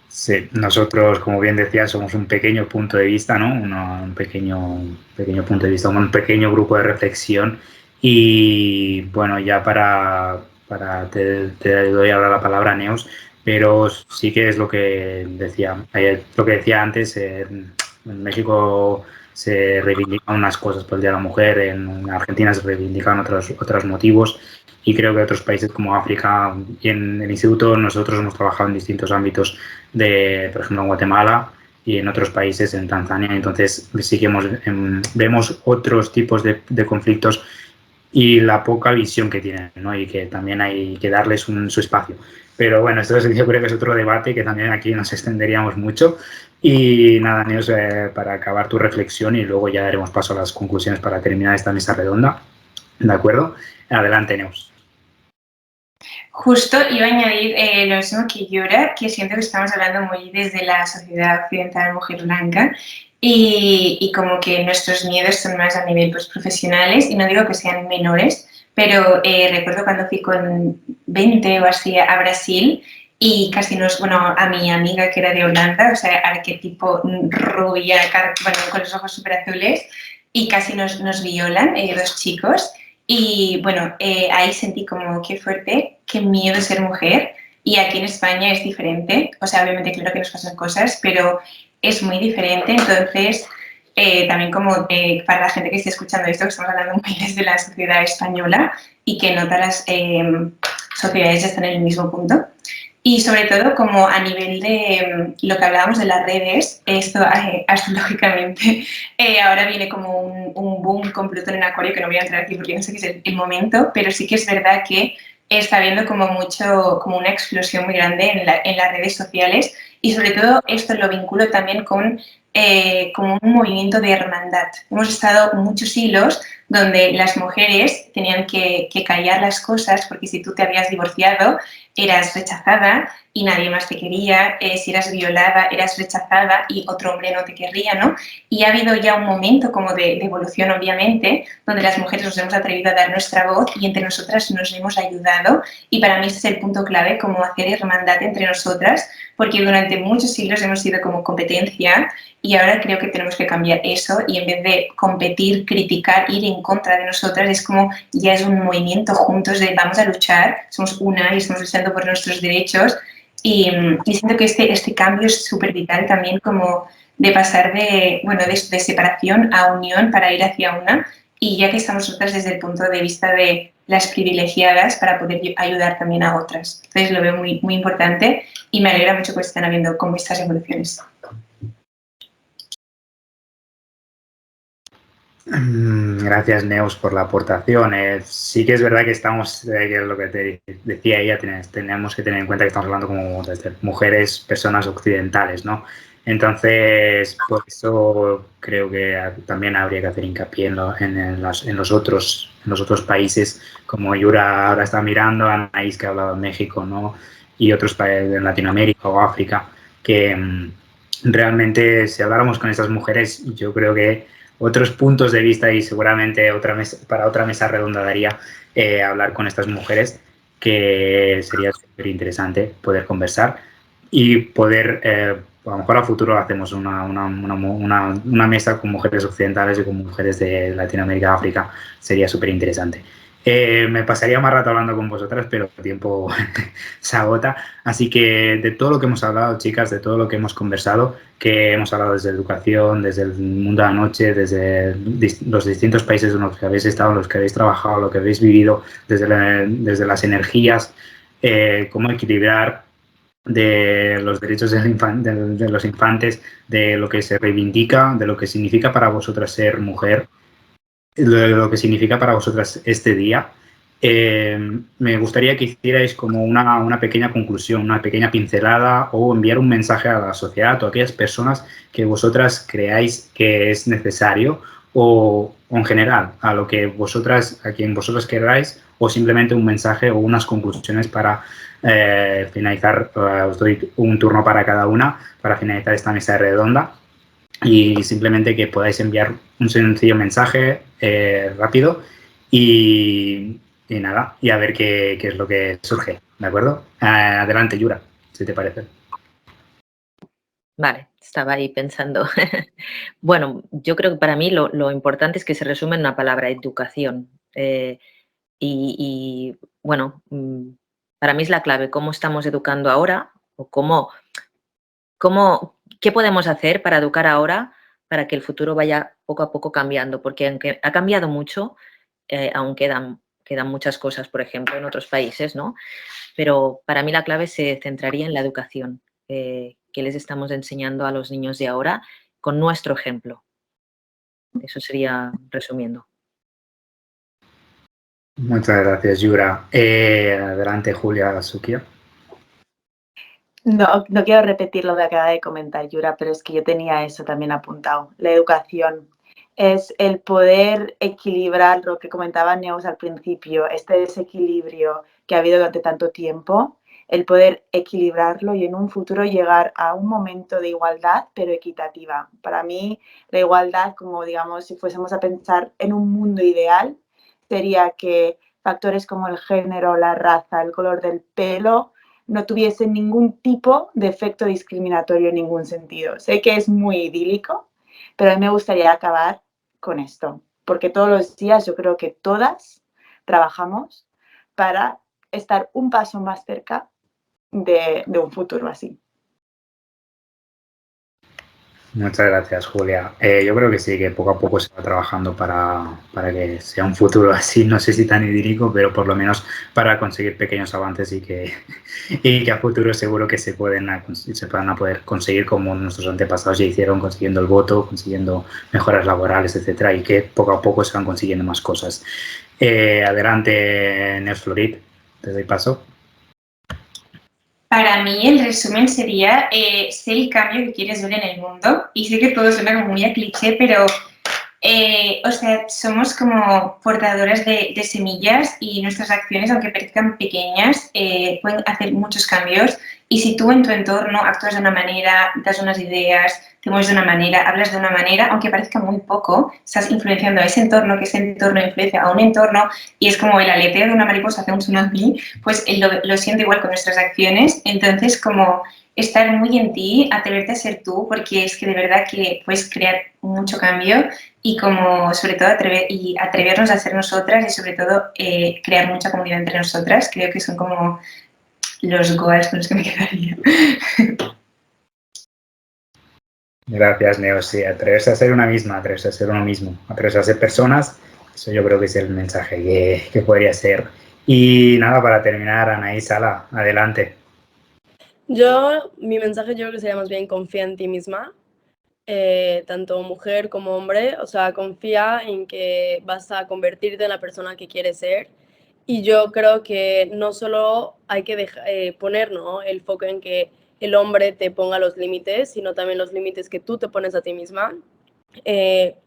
Sí, nosotros, como bien decía, somos un pequeño punto de vista, ¿no? Un pequeño punto de vista, un pequeño grupo de reflexión. Y bueno, ya te doy ahora la palabra, Neus, pero sí que es lo que decía, lo que decía antes, en México se reivindican unas cosas por el Día de la Mujer, en Argentina se reivindican otros motivos. Y creo que otros países como África y en el instituto nosotros hemos trabajado en distintos ámbitos por ejemplo, en Guatemala y en otros países, en Tanzania. Entonces sí que vemos otros tipos de conflictos y la poca visión que tienen, ¿no? Y que también hay que darles su espacio. Pero bueno, esto yo creo que es otro debate que también aquí nos extenderíamos mucho. Y nada, Neus, para acabar tu reflexión y luego ya daremos paso a las conclusiones para terminar esta mesa redonda. ¿De acuerdo? Adelante, Neus. Justo iba a añadir lo mismo que Yura, que siento que estamos hablando muy desde la sociedad occidental mujer blanca y como que nuestros miedos son más a nivel pues, profesionales, y no digo que sean menores, pero recuerdo cuando fui con 20 o así a Brasil y casi a mi amiga que era de Holanda, o sea, arquetipo rubia, bueno, con los ojos súper azules, y casi nos violan, dos chicos. Y bueno, ahí sentí como qué fuerte, qué miedo ser mujer. Y aquí en España es diferente. O sea, obviamente claro que nos pasan cosas, pero es muy diferente. Entonces, también como para la gente que esté escuchando esto, que estamos hablando muy desde la sociedad española y que no todas las sociedades están en el mismo punto. Y sobre todo como a nivel de lo que hablábamos de las redes, esto astrológicamente ahora viene como un boom con Plutón en Acuario, que no voy a entrar aquí porque no sé qué es el momento, pero sí que es verdad que está habiendo como una explosión muy grande en las redes sociales, y sobre todo esto lo vinculo también con como un movimiento de hermandad. Hemos estado muchos siglos donde las mujeres tenían que callar las cosas, porque si tú te habías divorciado eras rechazada y nadie más te quería, si eras violada eras rechazada y otro hombre no te querría, ¿no? Y ha habido ya un momento como de evolución, obviamente, donde las mujeres nos hemos atrevido a dar nuestra voz y entre nosotras nos hemos ayudado, y para mí ese es el punto clave, como hacer hermandad entre nosotras, porque durante muchos siglos hemos sido como competencia y ahora creo que tenemos que cambiar eso y en vez de competir, criticar, ir en contra de nosotras, es como ya es un movimiento juntos de vamos a luchar, somos una y estamos luchando por nuestros derechos y siento que este cambio es súper vital también como de pasar de separación a unión para ir hacia una y ya que estamos nosotras desde el punto de vista de las privilegiadas para poder ayudar también a otras. Entonces lo veo muy, muy importante y me alegra mucho que estén habiendo como estas evoluciones. Gracias, Neus, por la aportación. Sí que es verdad que estamos, que es lo que te decía ella, tenemos que tener en cuenta que estamos hablando como de mujeres, personas occidentales, ¿no? Entonces, por eso creo que también habría que hacer hincapié en los otros países, como Yura ahora está mirando, Anaís que ha hablado de México, ¿no? Y otros países de Latinoamérica o África, que realmente si habláramos con estas mujeres, yo creo que otros puntos de vista y seguramente para otra mesa redonda daría hablar con estas mujeres, que sería súper interesante poder conversar y poder, a lo mejor a futuro hacemos una mesa con mujeres occidentales y con mujeres de Latinoamérica, África, sería súper interesante. Me pasaría más rato hablando con vosotras, pero el tiempo se agota. Así que de todo lo que hemos hablado, chicas, de todo lo que hemos conversado, que hemos hablado desde educación, desde el mundo de la noche, desde los distintos países en los que habéis estado, en los que habéis trabajado, lo que habéis vivido, desde las energías, cómo equilibrar de los derechos de los infantes, de lo que se reivindica, de lo que significa para vosotras ser mujer, de lo que significa para vosotras este día. Me gustaría que hicierais como una pequeña conclusión, una pequeña pincelada o enviar un mensaje a la sociedad o a aquellas personas que vosotras creáis que es necesario o en general a quien vosotras queráis, o simplemente un mensaje o unas conclusiones para finalizar. Os doy un turno para cada una para finalizar esta mesa redonda. Y simplemente que podáis enviar un sencillo mensaje rápido y nada, y a ver qué es lo que surge, ¿de acuerdo? Adelante, Yura, si te parece. Vale, estaba ahí pensando. Bueno, yo creo que para mí lo importante es que se resume en una palabra, educación. Bueno, para mí es la clave, cómo estamos educando ahora o qué podemos hacer para educar ahora para que el futuro vaya poco a poco cambiando, porque aunque ha cambiado mucho, aún quedan muchas cosas, por ejemplo, en otros países, ¿no? Pero para mí la clave se centraría en la educación, que les estamos enseñando a los niños de ahora con nuestro ejemplo. Eso sería resumiendo. Muchas gracias, Yura. Adelante, Julia Suquia. No quiero repetir lo que acaba de comentar Yura, pero es que yo tenía eso también apuntado. La educación es el poder equilibrar lo que comentaba Neus al principio, este desequilibrio que ha habido durante tanto tiempo, el poder equilibrarlo y en un futuro llegar a un momento de igualdad, pero equitativa. Para mí, la igualdad, como digamos, si fuésemos a pensar en un mundo ideal, sería que factores como el género, la raza, el color del pelo, no tuviesen ningún tipo de efecto discriminatorio en ningún sentido. Sé que es muy idílico, pero a mí me gustaría acabar con esto, porque todos los días yo creo que todas trabajamos para estar un paso más cerca de un futuro así. Muchas gracias, Julia. Yo creo que sí, que poco a poco se va trabajando para que sea un futuro así, no sé si tan idílico, pero por lo menos para conseguir pequeños avances y que a futuro seguro que se van a poder conseguir como nuestros antepasados ya hicieron, consiguiendo el voto, consiguiendo mejoras laborales, etcétera, y que poco a poco se van consiguiendo más cosas. Adelante, Neus Florit, te doy paso. Para mí el resumen sería sé el cambio que quieres ver en el mundo y sé que todo suena como muy a cliché, pero o sea, somos como portadoras de semillas y nuestras acciones, aunque parezcan pequeñas, pueden hacer muchos cambios Y si tú en tu entorno actúas de una manera, das unas ideas, te mueves de una manera, hablas de una manera, aunque parezca muy poco, estás influenciando a ese entorno, que ese entorno influencia a un entorno y es como el aleteo de una mariposa hace un tsunami, pues lo siento igual con nuestras acciones. Entonces, como estar muy en ti, atreverte a ser tú, porque es que de verdad que puedes crear mucho cambio y como sobre todo atrevernos a ser nosotras y sobre todo crear mucha comunidad entre nosotras. Creo que son como los goals con los que me quedaría. Gracias, Neo. Sí, atreverse a ser una misma, atreverse a ser uno mismo, atreverse a ser personas, eso yo creo que es el mensaje que podría ser. Y nada, para terminar, Anaís Sala, adelante. Mi mensaje yo creo que sería más bien confía en ti misma, tanto mujer como hombre, o sea, confía en que vas a convertirte en la persona que quieres ser. Y yo creo que no solo hay que poner, ¿no?, el foco en que el hombre te ponga los límites, sino también los límites que tú te pones a ti misma,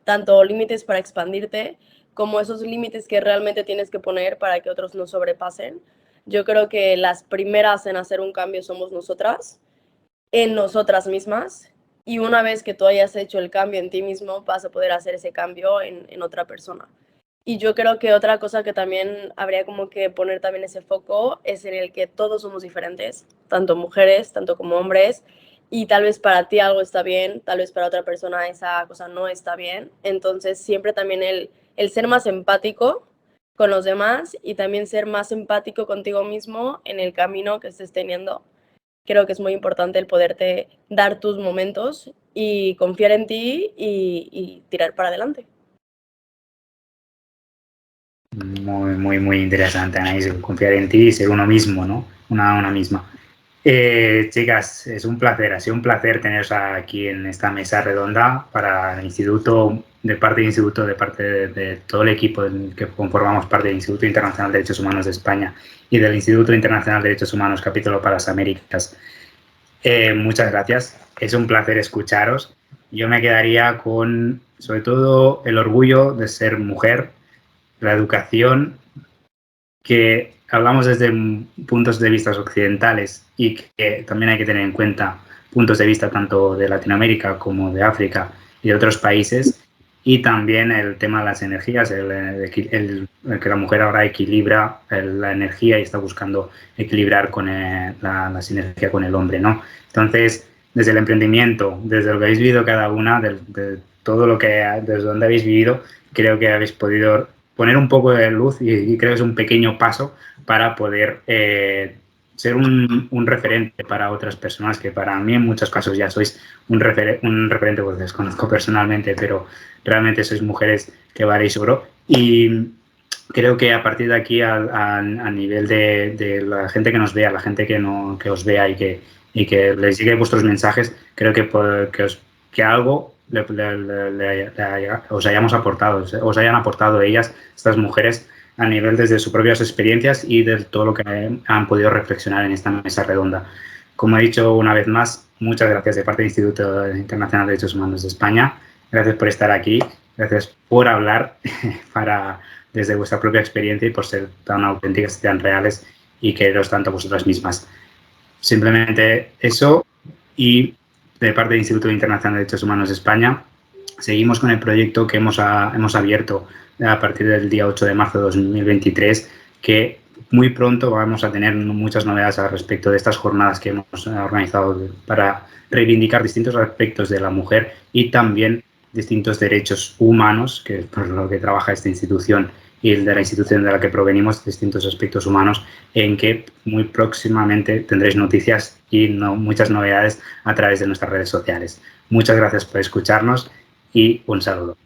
tanto límites para expandirte como esos límites que realmente tienes que poner para que otros no sobrepasen. Yo creo que las primeras en hacer un cambio somos nosotras, en nosotras mismas, y una vez que tú hayas hecho el cambio en ti mismo, vas a poder hacer ese cambio en otra persona. Y yo creo que otra cosa que también habría como que poner también ese foco es en el que todos somos diferentes, tanto mujeres, tanto como hombres, y tal vez para ti algo está bien, tal vez para otra persona esa cosa no está bien. Entonces siempre también el ser más empático con los demás y también ser más empático contigo mismo en el camino que estés teniendo. Creo que es muy importante el poderte dar tus momentos y confiar en ti y tirar para adelante. Muy, muy, muy interesante, Anaís, confiar en ti y ser uno mismo, ¿no? Una misma. Chicas, es un placer, ha sido un placer teneros aquí en esta mesa redonda para el Instituto, de parte del Instituto, de parte de todo el equipo que conformamos parte del Instituto Internacional de Derechos Humanos de España y del Instituto Internacional de Derechos Humanos, capítulo para las Américas. Muchas gracias, es un placer escucharos. Yo me quedaría con, sobre todo, el orgullo de ser mujer, la educación, que hablamos desde puntos de vista occidentales y que también hay que tener en cuenta puntos de vista tanto de Latinoamérica como de África y de otros países, y también el tema de las energías, el que la mujer ahora equilibra la energía y está buscando equilibrar con la sinergia con el hombre, ¿no? Entonces, desde el emprendimiento, desde lo que habéis vivido cada una, de todo lo que, desde donde habéis vivido, creo que habéis podido poner un poco de luz y creo que es un pequeño paso para poder ser un referente para otras personas, que para mí en muchos casos ya sois un referente, pues les conozco personalmente, pero realmente sois mujeres que valéis oro. Y creo que a partir de aquí, a nivel de la gente que nos vea, la gente que os vea y que les llegue vuestros mensajes, creo que algo os hayamos aportado, os hayan aportado ellas, estas mujeres, a nivel desde sus propias experiencias y de todo lo que han podido reflexionar en esta mesa redonda. Como he dicho una vez más, muchas gracias de parte del Instituto Internacional de Derechos Humanos de España. Gracias por estar aquí, gracias por hablar desde vuestra propia experiencia y por ser tan auténticas y tan reales y quereros tanto a vosotras mismas. Simplemente eso, y de parte del Instituto Internacional de Derechos Humanos de España, seguimos con el proyecto que hemos abierto a partir del día 8 de marzo de 2023, que muy pronto vamos a tener muchas novedades al respecto de estas jornadas que hemos organizado para reivindicar distintos aspectos de la mujer y también distintos derechos humanos, que es por lo que trabaja esta institución y el de la institución de la que provenimos, distintos aspectos humanos, en que muy próximamente tendréis noticias y muchas novedades a través de nuestras redes sociales. Muchas gracias por escucharnos y un saludo.